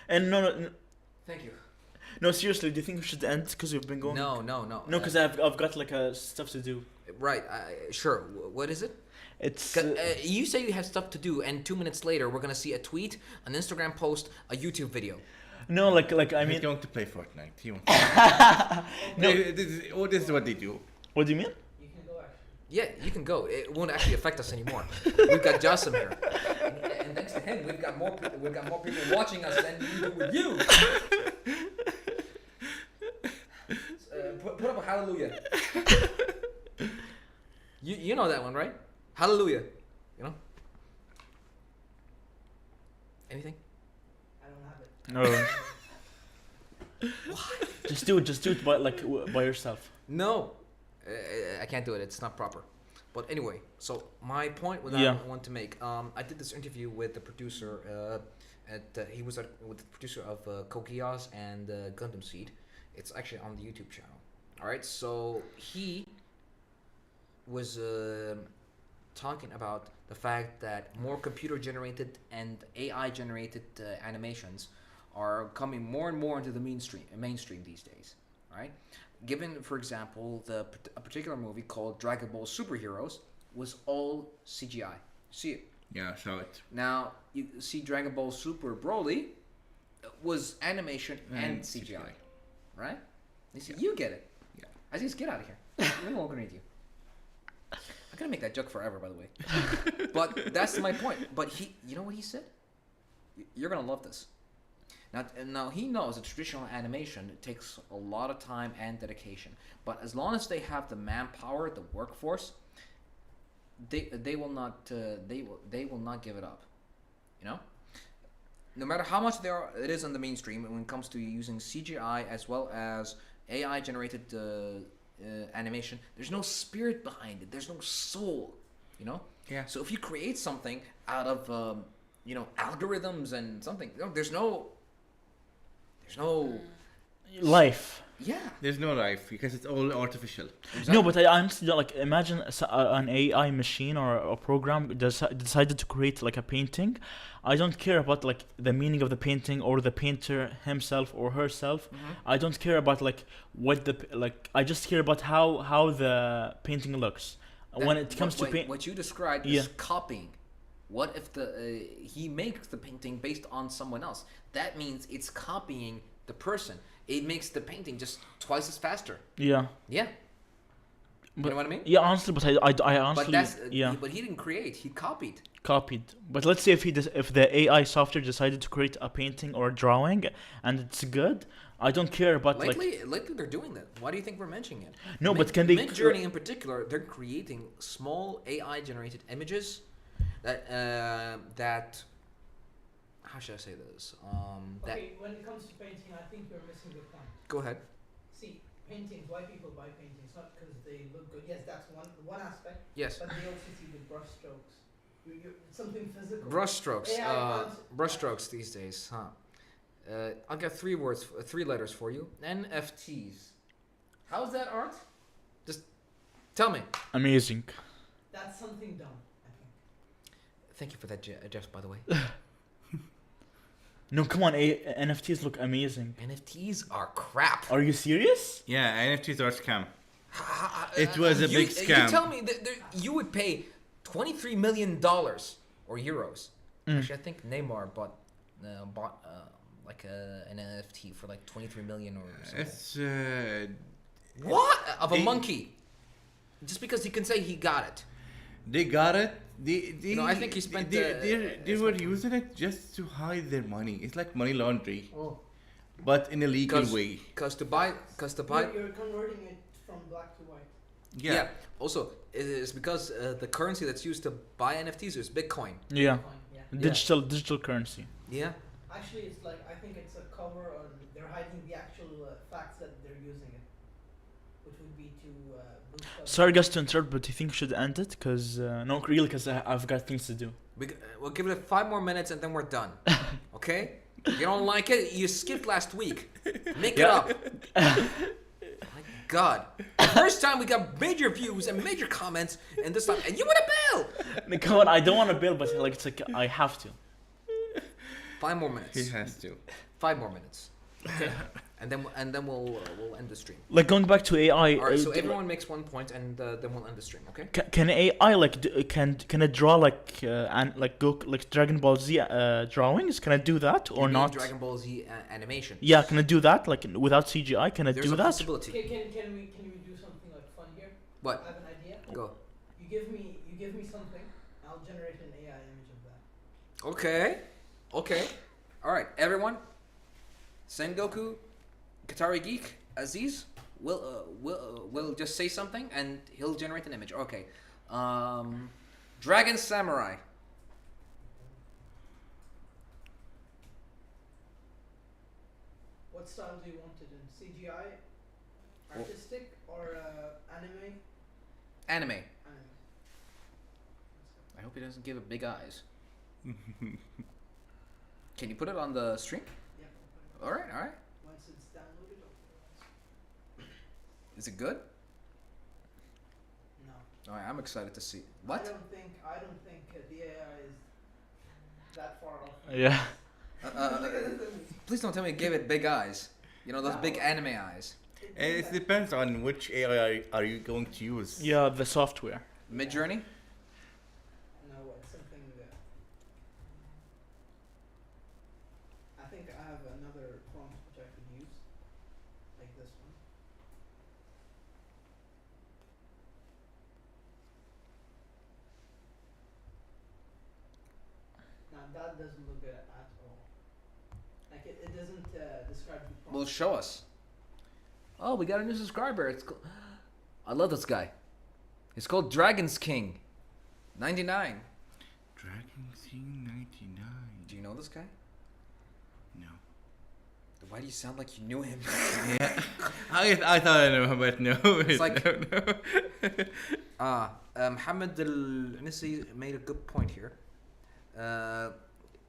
And no, Thank you. no, seriously, do you think we should end because we've been going? No. No, because I've got like stuff to do. Right. Sure. What is it? It's You say you have stuff to do, and 2 minutes later, we're gonna see a tweet, an Instagram post, a YouTube video. no, like I He's mean, going to play Fortnite. He won't. no. This is what they do. What do you mean? You can go actually. Yeah, you can go. It won't actually affect us anymore. We've got Jassim here, and thanks to him, we've got more people watching us than we do with you. Put up a hallelujah. You know that one, right? Hallelujah. You know. Anything? I don't have it. No. Just do it by yourself. No, I can't do it. It's not proper. But anyway, so my point that Yeah. I want to make, I did this interview with the producer. He was with the producer of Code Geass and Gundam Seed. It's actually on the YouTube channel. All right, so he was talking about the fact that more computer-generated and AI-generated animations are coming more and more into the mainstream these days. Right? Given, for example, a particular movie called Dragon Ball Superheroes was all CGI. See it? Yeah, show it. Now you see Dragon Ball Super Broly was animation and CGI, right? You see, you get it. Yeah. Aziz, get out of here. We no longer need you. I'm gonna make that joke forever, by the way. But that's my point. But you know what he said? You're gonna love this. Now he knows that traditional animation takes a lot of time and dedication. But as long as they have the manpower, the workforce, they will not give it up. You know, no matter how much it is in the mainstream when it comes to using CGI as well as AI generated animation, there's no spirit behind it. There's no soul. You know. Yeah. So if you create something out of algorithms and something. No, there's no. Life. Yeah. There's no life because it's all artificial. No, but I honestly don't like imagine an AI machine or a program decided to create like a painting. I don't care about like the meaning of the painting or the painter himself or herself. I don't care about like what the like. I just care about how the painting looks. When it comes to paint, what you described is copying. What if he makes the painting based on someone else? That means it's copying the person. It makes the painting just twice as faster. Yeah. Yeah. But, you know what I mean? Yeah, honestly, but I honestly, But he didn't create. He copied. Copied. But let's say if the AI software decided to create a painting or a drawing and it's good, I don't care about lately they're doing that. Why do you think we're mentioning it? No, but can they? Midjourney in particular, they're creating small AI generated images that. How should I say this? Okay, when it comes to painting, I think you're missing the point. Go ahead. See, paintings, why people buy paintings? Not because they look good. Yes, that's one aspect. Yes. But they also see the brush strokes. Something physical. Brush strokes these days, huh? I'll get three letters for you. NFTs. How's that art? Just tell me. Amazing. That's something dumb, I think. Thank you for that, Jeff, by the way. No, come on, NFTs look amazing. NFTs are crap. Are you serious? Yeah, NFTs are a scam. It was a big scam. You tell me that you would pay $23 million or euros. Actually, I think Neymar bought like an NFT for like 23 million or something. It's what of a monkey? Just because he can say he got it. They got it. I think he spent. They were using it just to hide their money. It's like money laundry, but in a legal way. Because to buy. You're converting it from black to white. Yeah. Also, it's because the currency that's used to buy NFTs is Bitcoin. Yeah. Yeah. Digital currency. Yeah. Actually, it's like I think it's a cover, or they're hiding the actual facts that they're using it, which would be to boost up. Sorry, guys, to interrupt, but you think we should end it? Cause no, really, cause I've got things to do. We'll give it 5 more minutes and then we're done. Okay? You don't like it? You skipped last week. Make it up. My God. First time we got major views and major comments, and this time, and you want a bill? Come on, I don't want to bill, but like it's like I have to. 5 more minutes. He has to. 5 more minutes. Okay. and then we'll end the stream. Like going back to AI. All right. So everyone makes 1 point, and then we'll end the stream. Okay. Can AI like can it draw like and like go like Dragon Ball Z drawings? Can I do that or not? Dragon Ball Z animation. Yeah, can I do that like without CGI? Can I There's do a that? possibility. Can we do something like fun here? What? I have an idea. Go. You give me something. I'll generate an AI image of that. Okay. All right, everyone. Sengoku, Qatari Geek, Aziz will just say something and he'll generate an image. Okay. Dragon Samurai. What style do you want it in? CGI, artistic, or anime? Anime. Anime. I hope he doesn't give it big eyes. Can you put it on the stream? Yeah. All right. Once it's downloaded, Is it good? no. All right, I'm excited to see. What? I don't think the AI is that far off. Yeah. Please don't tell me you gave it big eyes. You know those big anime eyes. It depends on which AI are you going to use. Yeah, the software. Midjourney. No, it's something that I think I have another prompt which I could use, like this one. Now that doesn't look good at all. Like it doesn't describe the prompt. Well, show us. Oh, we got a new subscriber. I love this guy. It's called Dragon's King. 99. Dragon King 99. Do you know this guy? No. Why do you sound like you knew him? Yeah. I thought I knew him, but no. It's like- no. Hamid Al-Nisi made a good point here.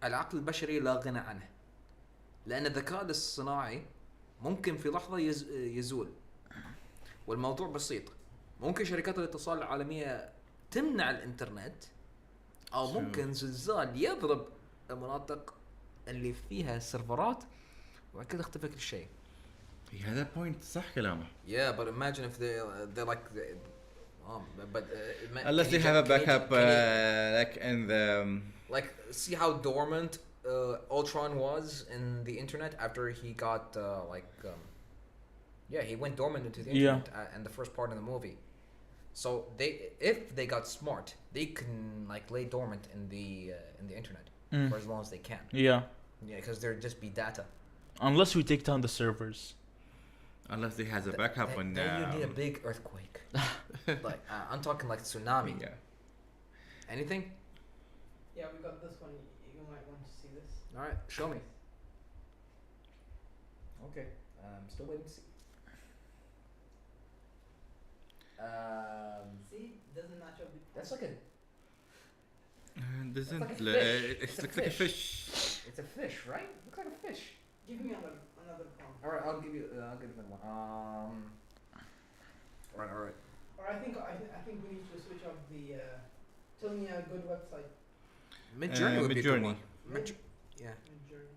العقل البشري لا غنى عنه، لأن الذكاء الصناعي ممكن في لحظة يزول. والموضوع بسيط، ممكن شركات الاتصال العالمية تمنع الإنترنت، أو ممكن زلزال يضرب المناطق اللي فيها سيرفرات وبعد كده اختفى كل شيء. هذا بوينت صح كلامه. Yeah, but imagine if they're like Unless they have a backup like in the like see how dormant Ultron was in the internet after he got he went dormant into the internet in the first part of the movie. So if they got smart, they can like lay dormant in the internet for as long as they can. Yeah, because there'd just be data. Unless we take down the servers. Unless they has a backup when then you need a big earthquake. Like I'm talking like tsunami. Yeah. Anything? Yeah, we got this one. You might want to see this. All right, show me. Okay, I'm still waiting to see. See, doesn't match up. That's like a. Doesn't like a fish. it looks like a fish. It's a fish, right? Looks like a fish. Give me another prompt. All right, I'll give you another one. All right. Or I think we need to switch up the. Tell me a good website. Midjourney would be a good Midjourney. one. Yeah. Midjourney.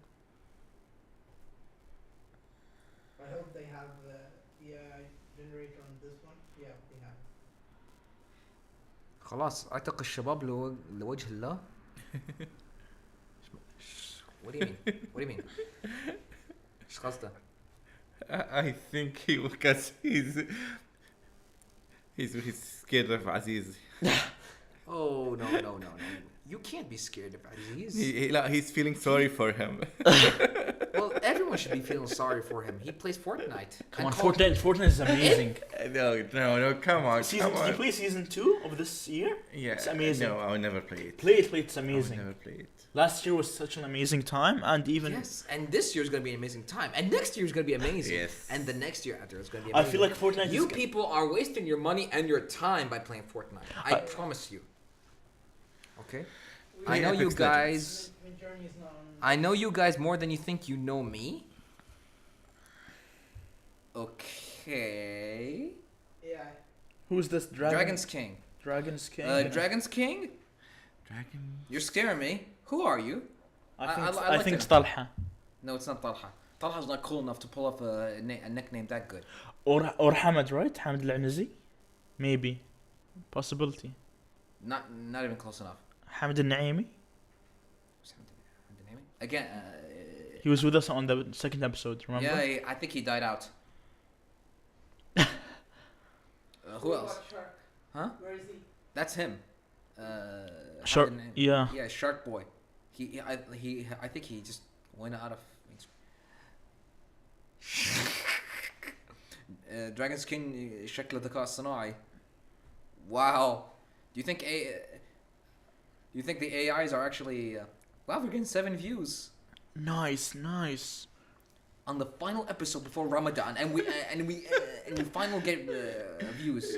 I hope they have the AI generator on this one. Yeah, they have. خلاص اعتق الشباب لوجه الله. What do you mean? What do you mean? ايش قصده؟ I think he because he's scared of Aziz. Oh no. You can't be scared of Aziz. He's feeling sorry for him. Well, everyone should be feeling sorry for him. He plays Fortnite. Come on, Fortnite is amazing. No, come on. Did you play season 2 of this year? Yeah, It's amazing. No, I will never play it. Play it, it's amazing. I will never play it. Last year was such an amazing time, and even Yes, and this year is going to be an amazing time, and next year is going to be amazing. Yes. And the next year after is going to be I amazing. feel like Fortnite You is people are wasting your money and your time by playing Fortnite. I promise you. Okay? I know you guys. Midjourney is not on. I know you guys more than you think you know me. Okay. AI. who's this Dragon's King. Dragon's King. Dragon's King? Dragon. You're scaring me. Who are you? I think it's Talha. No, it's not Talha. Talha's not cool enough to pull off a nickname that good. Or Hamad, right? Hamad al-Anazi? Maybe. Possibility. Not even close enough. Hamad al-Naimi? Again, He was with us on the second episode, remember? yeah, I think he died out. Who else? Shark. Huh? Where is he? That's him. Shark. Yeah. Yeah, Shark Boy. I think he just went out of. Dragon's King شكل الذكاء الصناعي. Wow. Do you think the AIs are actually? Wow, we're getting 7 views Nice. on the final episode before Ramadan, and we finally get views.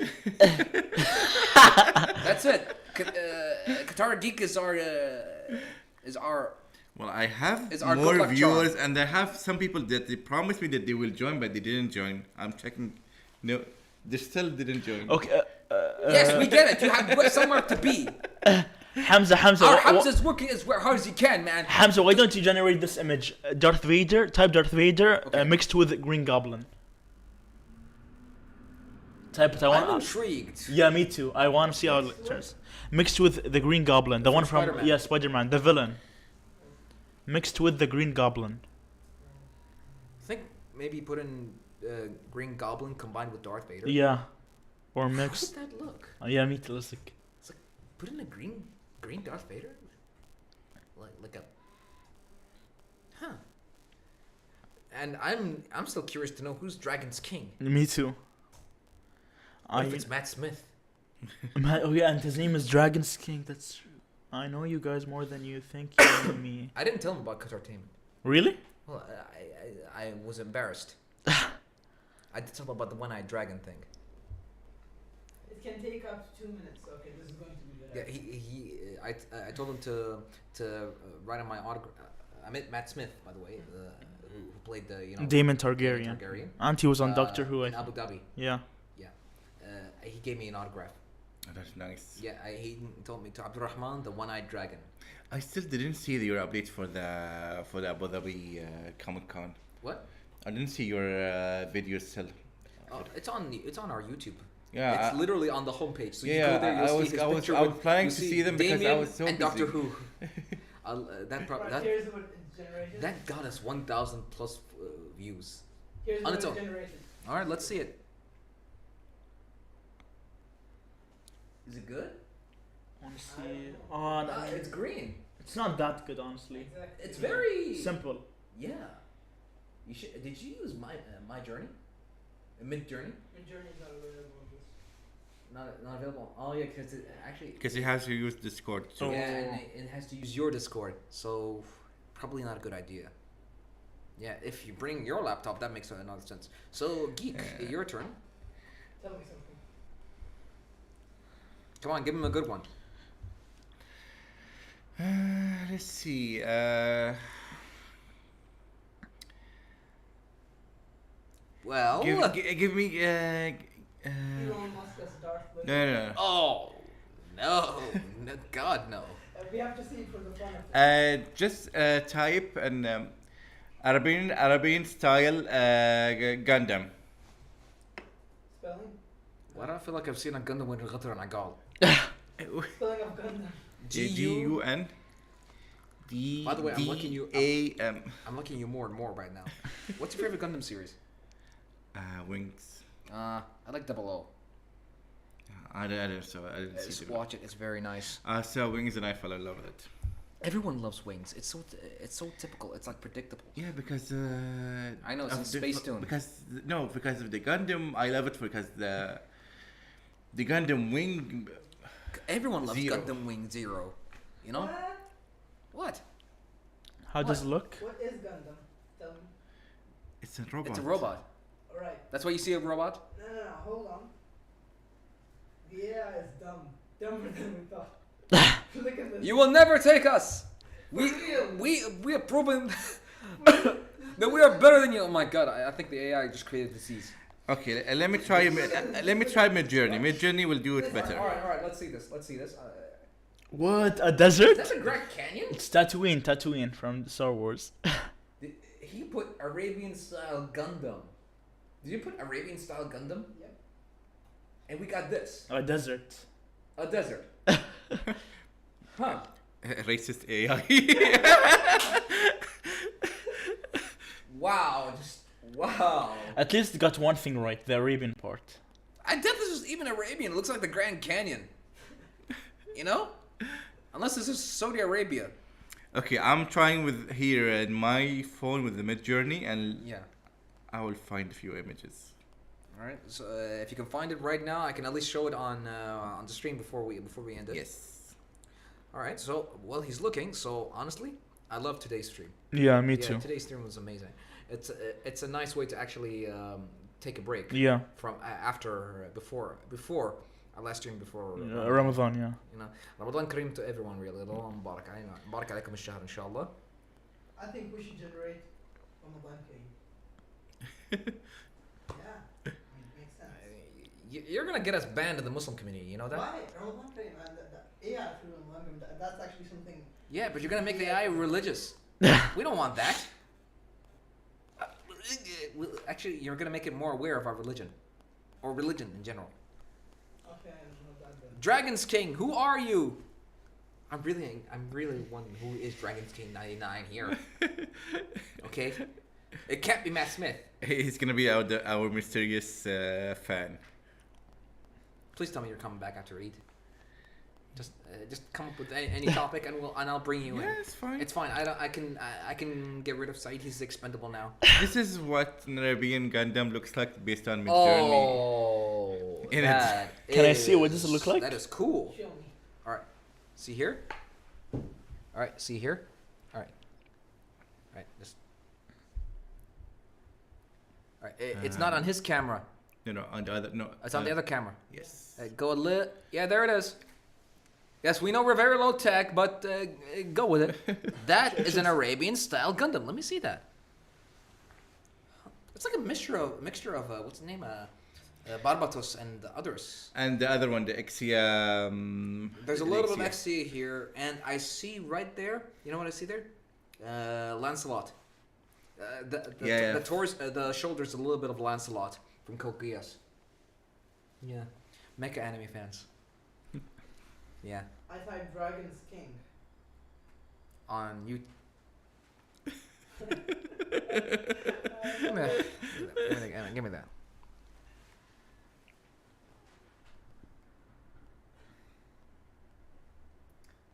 That's it. Qatar Geek is our. Well, I have It's our more good luck viewers, and I have some people that they promised me that they will join, but they didn't join. I'm checking. No, they still didn't join. Okay. Yes, we get it. You have somewhere to be. Hamza. Hamza's working as hard as he can, man. Hamza, why don't you generate this image? Darth Vader, type Darth Vader Okay. mixed with Green Goblin. Type it. I'm intrigued. Yeah, me too. I want to see how it turns. Mixed with the Green Goblin, the one from Spider-Man. Spider-Man, the villain. Mixed with the Green Goblin. I think maybe put in Green Goblin combined with Darth Vader. Yeah, or How mixed. would that look? Yeah, me too. Let's look. Put in a green Darth Vader? Like a. Huh. And I'm still curious to know who's Dragon's King. Me too. What if it's Matt Smith? Oh yeah, and his name is Dragon's King. That's true. I know you guys more than you think you know me. I didn't tell him about Qatartainment. Really? Well, I was embarrassed. I did tell him about the one-eyed dragon thing. It can take up to 2 minutes. Okay, this is going to be good. Yeah, I told him to write on my autograph. I met Matt Smith, by the way, who played the Damon Targaryen. And he was on Doctor Who, I in think. Abu Dhabi. Yeah. He gave me an autograph. Oh, that's nice. Yeah, he told me to Abdurrahman, the one-eyed dragon. I still didn't see your update for the Abu Dhabi Comic Con. What? I didn't see your video still. Oh, it's on our YouTube. Yeah, It's literally on the homepage. So you yeah, go there, you'll see his I was picture. I was with- planning you to see them because I Damien was so and busy. Doctor Who. Right, here's what it's generated. That got us 1,000 plus views. Here's on what its it's own. generated. All right, let's see it. Is it good? Honestly, It's green. it's not that good, honestly. Exactly. It's very Simple. Yeah. You should. Did you use my journey? Mid journey? Your journey is not available on this. Not available. Oh yeah, because it actually. Because he has to use Discord. So. Oh. Yeah, and it has to use your Discord, so probably not a good idea. Yeah, if you bring your laptop, that makes another sense. So, Geek, your turn. Tell me something. Come on, give him a good one. Let's see. Well. Give me. Elon Musk as Darth Vader. No. Oh no! No, God no! We have to see it for the fun of it. Just type an Arabian style Gundam. Spelling? Why do I feel like I've seen a Gundam with Qatar and Agal? Spelling of Gundam. G-U-N. By the way, I'm looking you. D-A-M. I'm looking you more and more right now. What's your favorite Gundam series? Wings. I like 00. I didn't see Just it. watch it. It's very nice. I saw Wings and I fell in love with it. Everyone loves Wings. It's so typical. It's like predictable. Yeah, because I know, it's of in Space Tune. Because of the Gundam, I love it because the Gundam Wing. Everyone loves Zero. Gundam Wing Zero. You know what? How does it look? What is Gundam? Tell me. It's a robot. It's a robot. Alright. That's why you see a robot. No, hold on. The AI is dumb. Dumber than we thought. Look at this. You will never take us. We are proven that we are better than you. Oh my God! I think the AI just created disease. Okay, let me try. Let me try Mid-Journey. Mid-Journey will do it better. All right. Let's see this. What? A Is desert? that the Grand Canyon? It's Tatooine from Star Wars. He put Arabian style Gundam. Did you put Arabian style Gundam? Yep. And we got this. A desert. A desert. Huh. Racist AI. Wow. Just wow. At least it got one thing right, the Arabian part. I doubt this is even Arabian. It looks like the Grand Canyon. You know? Unless this is Saudi Arabia. Okay, I'm trying with here in my phone with the Mid-Journey, and Yeah. I will find a few images. All right. So if you can find it right now, I can at least show it on the stream before we end it. Yes. All right. So while he's looking, so honestly, I love today's stream. Yeah, me Yeah, too. today's stream was amazing. It's a nice way to actually take a break Yeah. from before our last stream before Ramadan, yeah. you know. Ramadan Kareem to everyone really. Allah Mubarak alayna. Mubarak alaykum al-shahr inshallah. I think we should generate Ramadan Kareem. Yeah. Makes sense. You're gonna get us banned in the Muslim community. You know that? Why? Ramadan Kareem, the AI through Ramadan Kareem, that's actually something. Yeah, but you're gonna make the AI religious. We don't want that. Actually, you're gonna make it more aware of our religion, or religion in general. Okay, not that then. Dragon's King, who are you? I'm really wondering who is Dragon's King 99 here. Okay, it can't be Matt Smith. He's gonna be our mysterious fan. Please tell me you're coming back after Eid. Just come up with any topic and I'll bring you in. Yeah, it's fine. It's fine. I can get rid of Said. He's expendable now. This is what an Arabian Gundam looks like based on Mid-Journey. Oh, In it. that Can I see what this look like? That is cool. Show me. All right, see here. All right, see here. All right, just. All right, it's not on his camera. No, on the other. No, It's on the other camera. Yes. Go a little. Yeah, there it is. Yes, we know we're very low tech, but go with it. That is an Arabian-style Gundam. Let me see that. It's like a mixture of what's the name? Barbatos and the others. And the other one, the Exia. There's a little bit of Exia here, and I see right there. You know what I see there? Lancelot. The torso, the shoulders, a little bit of Lancelot from Code Geass. Yeah, mecha anime fans. Yeah. I type Dragon's King. On you. Give me that.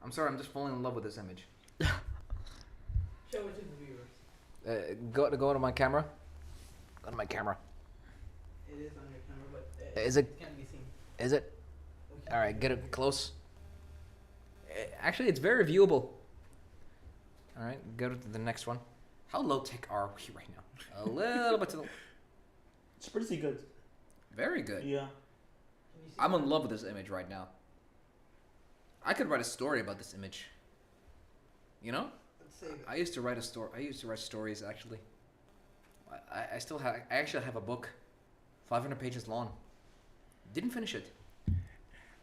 I'm sorry, I'm just falling in love with this image. Show it to the viewers. Go to my camera. Go to my camera. It is on your camera, but Is it? it can't be seen. Is it? We can't All right, see get it. it close. Actually, it's very viewable. All right, go to the next one. How low tech are we right now? A little bit to the. It's pretty good. Very good. Yeah. Can you see I'm it? in love with this image right now. I could write a story about this image. You know? Let's save it. I used to write a story. I used to write stories actually. I still have. I actually have a book, 500 pages long. Didn't finish it.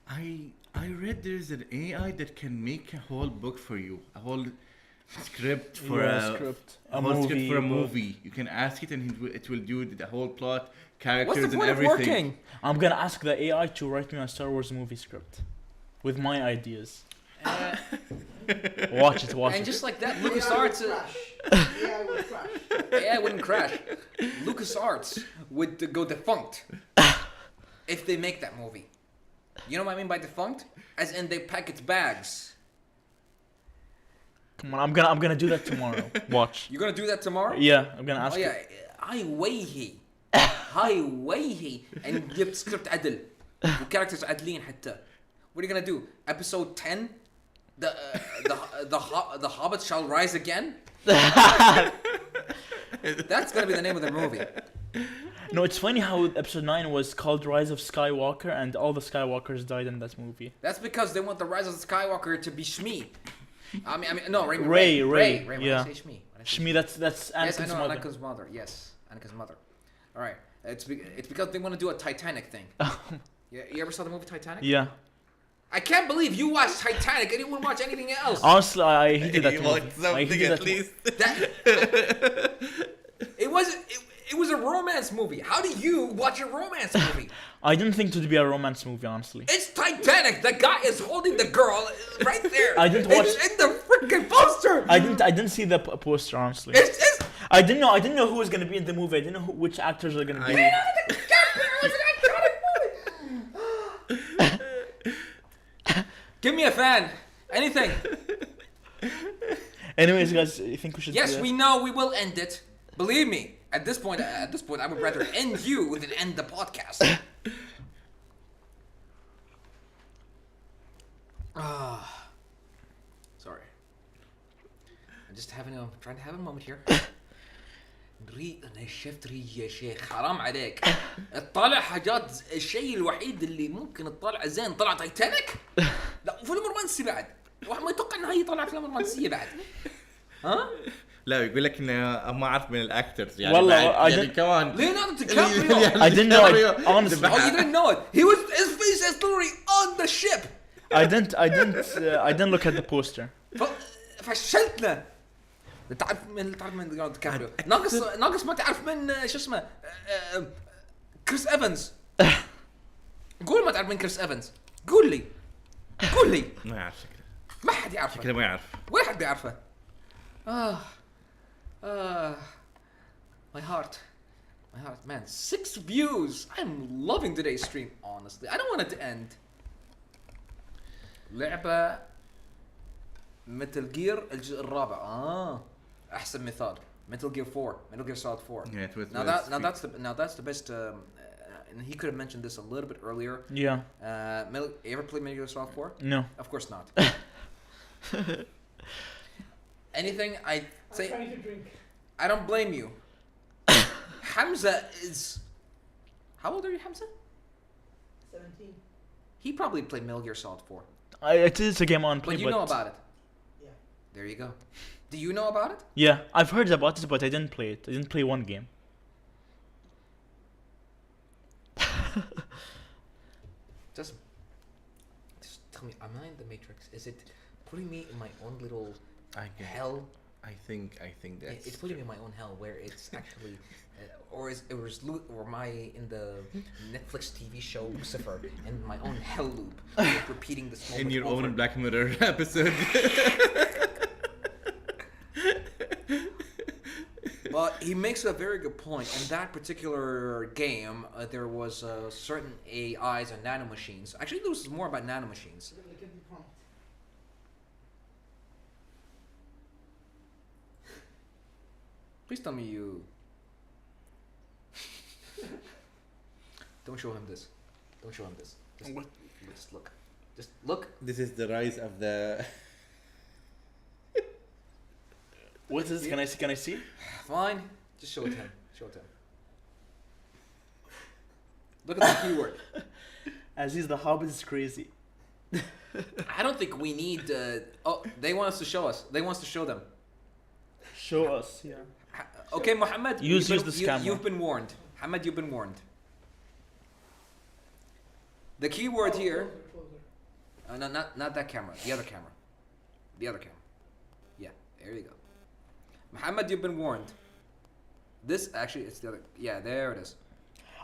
I read there's an AI that can make a whole book for you, a whole script for a script. a whole script for a book. movie. You can ask it, and it will do the whole plot, What's characters, the point and of everything. working? I'm gonna ask the AI to write me a Star Wars movie script with my ideas. Watch it. And just like that, AI would LucasArts. crash. AI would crash. AI wouldn't crash. LucasArts would go defunct if they make that movie. You know what I mean by defunct? As in they pack its bags. Come on, I'm gonna do that tomorrow. Watch. You're gonna do that tomorrow? Yeah, I'm gonna ask. Oh yeah, هاي وجهي and جبت script عدل وcharacters عدلين حتى. What are you gonna do? Episode 10? The Hobbit shall rise again? That's gonna be the name of the movie. No, it's funny how episode 9 was called Rise of Skywalker, and all the Skywalkers died in that movie. That's because they want the rise of the Skywalker to be Shmi. I mean, no, Ray. Ray, When yeah. I say Shmi. When I say Shmi, that's Yes, I Anakin's know mother. Anakin's mother. Yes, Anakin's mother. All right. It's because they want to do a Titanic thing. Yeah, you ever saw the movie Titanic? Yeah. I can't believe you watched Titanic. I didn't want to watch anything else. Honestly, I hated that You movie. want I something hated at that least. It was a romance movie. How do you watch a romance movie? I didn't think it would be a romance movie, honestly. It's Titanic. The guy is holding the girl right there. I didn't watch- It's in the freaking poster. I didn't see the poster, honestly. It's I didn't know who was gonna be in the movie. I didn't know which actors are gonna be. you know the character. It was an iconic movie. Give me a fan. Anything. Anyways, guys, you think we should? Yes, we know we will end it. Believe me. At this point, I would rather end you than end the podcast. Sorry. I'm just trying to have a moment here. انا شفت ريج يا شيخ حرام عليك. اطلع حاجات الشيء الوحيد اللي ممكن تطلع زين طلع تايتانيك. لا فيلم رومانسي بعد. واحد ما يتوقع انه هي طلع فيلم رومانسية بعد. ها؟ لا يقول لك انه ما اعرف من الاكترز يعني والله بعد I يعني didn't- كمان Leonardo DiCaprio. I didn't know it, honestly. Oh, you didn't know it. His face is literally on the ship. I didn't look at the poster. فشلتنا. تعرف من ليوناردو ديكابريو. ناقص ما تعرف من شو اسمه كريس ايفنز. قول ما تعرف من كريس ايفنز. قول لي. ما يعرف شكله ما حد يعرفه. شكله ما يعرف وين حد بيعرفه؟ My heart, man. 6 views. I'm loving today's stream. Honestly, I don't want it to end. لعبة متل جير الجزء الرابع. أحسن مثال. Metal Gear 4, Metal Gear Solid 4. Yeah, it was- Now that's the best. And he could have mentioned this a little bit earlier. Yeah. You ever played Metal Gear Solid 4? No. Of course not. Anything I I'm say, trying to drink. I don't blame you. Hamza is. How old are you, Hamza? 17. He probably played Metal Gear Solid 4. It is a game on play, But you know about it. Yeah. There you go. Do you know about it? Yeah, I've heard about it, but I didn't play it. I didn't play one game. Just tell me, am I in the Matrix? Is it putting me in my own little hell? I think that's. It's putting me in my own hell where it's actually, or am I in the Netflix TV show Lucifer in my own hell loop, repeating this moment in your over. own Black Mirror episode. Well, he makes a very good point. In that particular game, there was certain AIs and nanomachines. Actually, this was more about nanomachines. Give the prompt. Please tell me you. Don't show him this. Don't show him this. Just, What? just look. Just look. This is the rise of the. What is this? Can I see? Fine. Just show it to him. Show it to him. Look at the keyword. Aziz, the Hobbit is crazy. I don't think we need. Oh, they want us to show us. They want us to show them. Show us, yeah. Okay, Mohammed. Use this camera. You've been warned. Mohammed, you've been warned. The keyword here. Closer. No, not that camera. The other camera. The other camera. Yeah, there you go. Mohammed, you've been warned. This actually, it's the other. Yeah, there it is.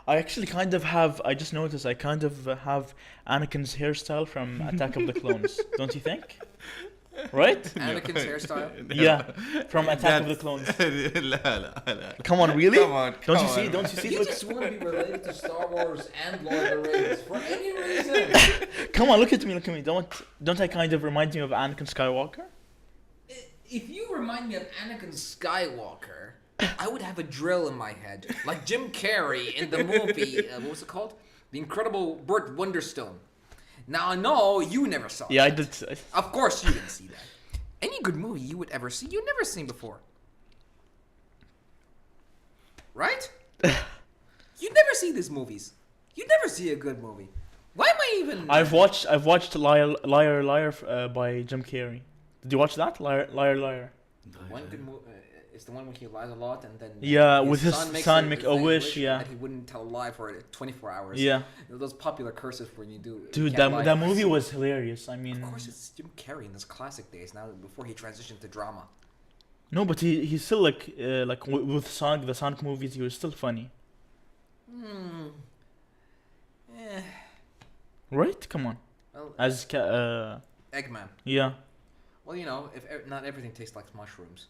I actually kind of have. I just noticed I kind of have Anakin's hairstyle from Attack of the Clones. Don't you think? Right? Anakin's hairstyle. Yeah, from Attack of the Clones. Come on, really? Come on, Don't come you see? on. Don't you see? You Look, just want to be related to Star Wars and Lord of the Rings for any reason. come on, look at me, look at me. Don't I kind of remind you of Anakin Skywalker? If you remind me of Anakin Skywalker, I would have a drill in my head, like Jim Carrey in the movie. What was it called? The Incredible Burt Wonderstone. Now I know you never saw. Yeah, I that. did. Of course you didn't see that. Any good movie you would ever see, you've never seen before. Right? You never see these movies. You never see a good movie. Why am I even? I've watched Liar by Jim Carrey. Did you watch that? Liar. One good movie is the one where he lies a lot and then Yeah, with his makes son make a wish, yeah. that he wouldn't tell a lie for 24 hours. Yeah, Those popular curses when you do. dude, you can't lie. that movie was hilarious. I mean, Of course, it's Jim Carrey in his classic days. Now, before he transitioned to drama. no, but he's still like with Sonic, the Sonic movies, he was still funny, Eh. right? Come on, Well, as Eggman. yeah. Well, you know, if not everything tastes like mushrooms.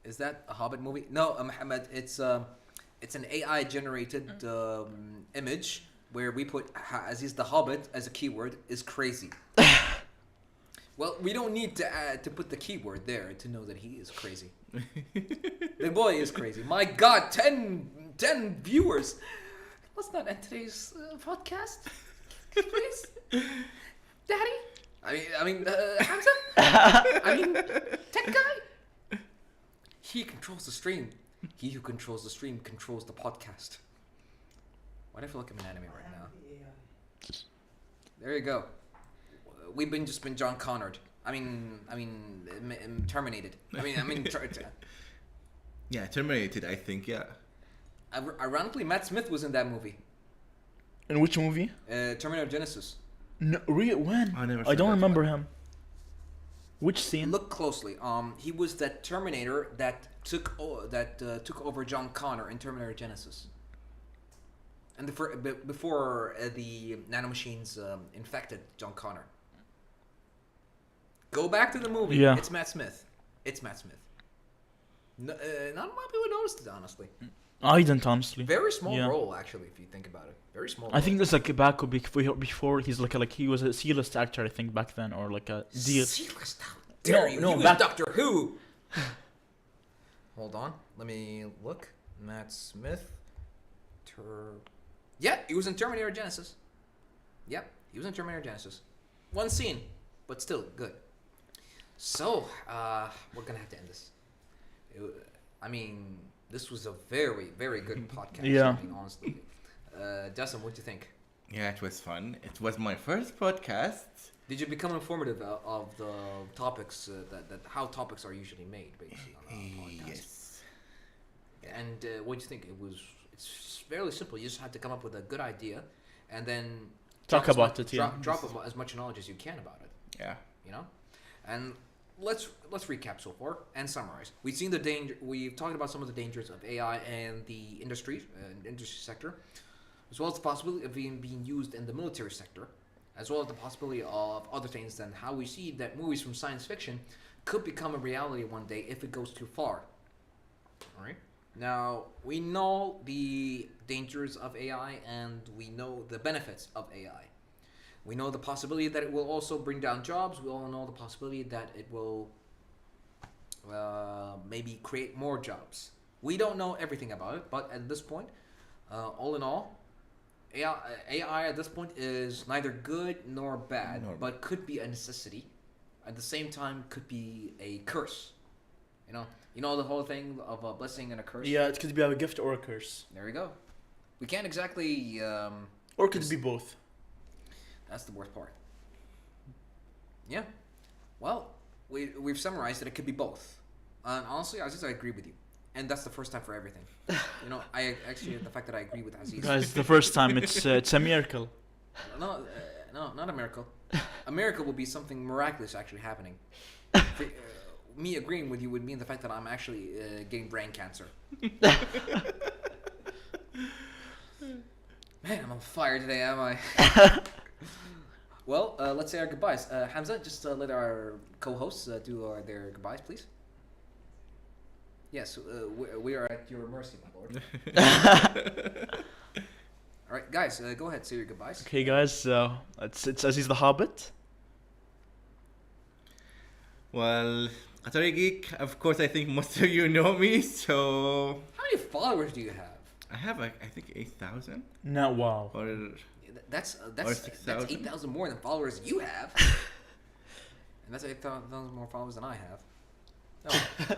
Is that a Hobbit movie? No, Mohammed. It's an AI generated image where we put Aziz the Hobbit as a keyword is crazy. Well, we don't need to put the keyword there to know that he is crazy. The boy is crazy. My God, 10 viewers. Let's not end today's podcast, please, Daddy. I mean, Hamza. I mean, tech guy. He controls the stream. He who controls the stream controls the podcast. Why do I feel like I'm an anime right now? Yeah. There you go. We've just been John Connored. I mean, terminated. Yeah, terminated. I think. Yeah. Ironically, Matt Smith was in that movie, In which movie? Terminator Genesis. No, when? I never I saw don't that remember one. him. Which scene? Look closely. He was that Terminator that took over John Connor in Terminator Genesis. And before the nanomachines infected John Connor. Go back to the movie. Yeah. It's Matt Smith. No, not a lot of people noticed it, honestly. I didn't honestly. Very small Yeah. role, actually, if you think about it. Very small. I think there's like a back before he's like he was a C-list actor, I think, back then, or like a D. C-list, how dare you? no, He was back- Doctor Who. Hold on, let me look. Matt Smith. Yeah, he was in Terminator Genesis. Yep, he was in Terminator Genesis. One scene, but still good. So, we're gonna have to end this. This was a very, very good podcast. Yeah. I mean, honestly. Dustin, what do you think? Yeah, it was fun. It was my first podcast. Did you become informative of the topics that how topics are usually made, basically on a podcast? Yes. And what do you think? It's fairly simple. You just have to come up with a good idea, and then Talk drop as about much- it, yeah. Drop as much knowledge as you can about it. Yeah. You know, and let's recap so far and summarize. We've seen the danger. We've talked about some of the dangers of AI and the industry sector, as well as the possibility of being used in the military sector, as well as the possibility of other things than how we see that movies from science fiction could become a reality one day if it goes too far. All right. Now, we know the dangers of AI and we know the benefits of AI. We know the possibility that it will also bring down jobs. We all know the possibility that it will maybe create more jobs. We don't know everything about it, but at this point, all in all, AI at this point is neither good nor bad, but could be a necessity. At the same time, could be a curse. You know the whole thing of a blessing and a curse. Yeah, it could be a gift or a curse, There we go. We can't exactly. or it could be both. That's the worst part. Yeah. Well, we've summarized that it could be both. And honestly, Aziz, I agree with you. And that's the first time for everything. I actually the fact that I agree with Aziz. Guys, it's the first time. It's a miracle. No, not a miracle. A miracle will be something miraculous actually happening. Me agreeing with you would mean the fact that I'm actually getting brain cancer. Man, I'm on fire today, am I? Well, let's say our goodbyes. Hamza, just let our co-hosts do their goodbyes, please. Yes, we are at your mercy, my lord. All right, guys, go ahead, say your goodbyes. Okay, guys. It's Aziz the Hobbit. Well, Qatari Geek, of course, I think most of you know me, so How many followers do you have? I have like I think 8,000 No, wow. or That's 6,000? 8,000 more than followers you have, and that's 8,000 more followers than I have. Oh.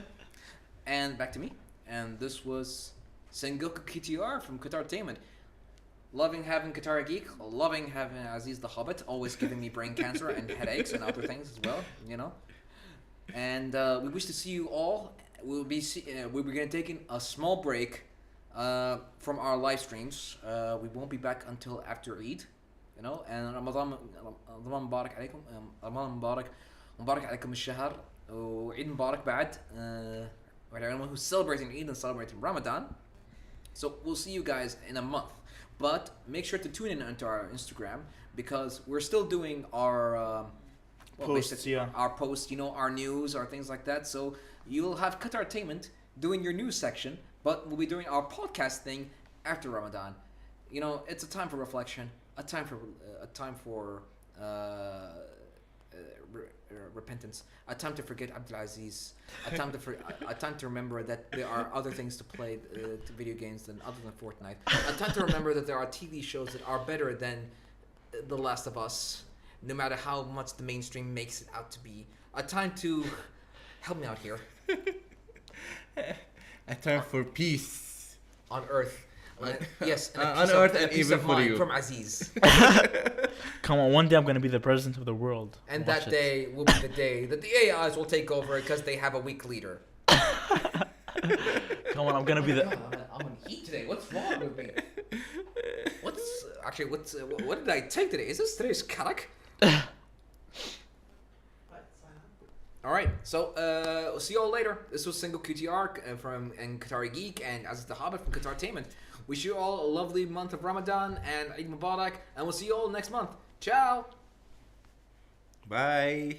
And back to me, and this was Sengoku KTR from Qatartainment. Loving having Qatari Geek, loving having Aziz the Hobbit, always giving me brain cancer and headaches and other things as well, And we wish to see you all. We'll be going to take a small break from our live streams. We won't be back until after Eid, and Ramadan Mubarak عليكم. Ramadan Mubarak Mubarak عليكم الشهر وعيد مبارك بعد. Everyone who's celebrating Eid and celebrating Ramadan. So we'll see you guys in a month. But make sure to tune in onto our Instagram because we're still doing our Posts, yeah. our posts, our news, our things like that. So you'll have Qatartainment doing your news section, but we'll be doing our podcast thing after Ramadan. It's a time for reflection, a time for repentance, a time to forget Abdulaziz, a time to remember that there are other things to play to video games than other than Fortnite, a time to remember that there are TV shows that are better than The Last of Us, no matter how much the mainstream makes it out to be. A time to help me out here. a time for peace On Earth. Yes, and on Earth and even for you. From Aziz. Come on, one day I'm gonna be the president of the world. And Watch that it. day will be the day that the AIs will take over because they have a weak leader. Come on, I'm gonna be the. I'm on heat today. What's wrong with me? What did I take today? Is this today's karak? Right, sign up. All right, so we'll see you all later. This was Single QTR from Qatari Geek and Aziz the Hobbit from Qatartainment. Wish you all a lovely month of Ramadan and Eid Mubarak, and we'll see you all next month. Ciao. bye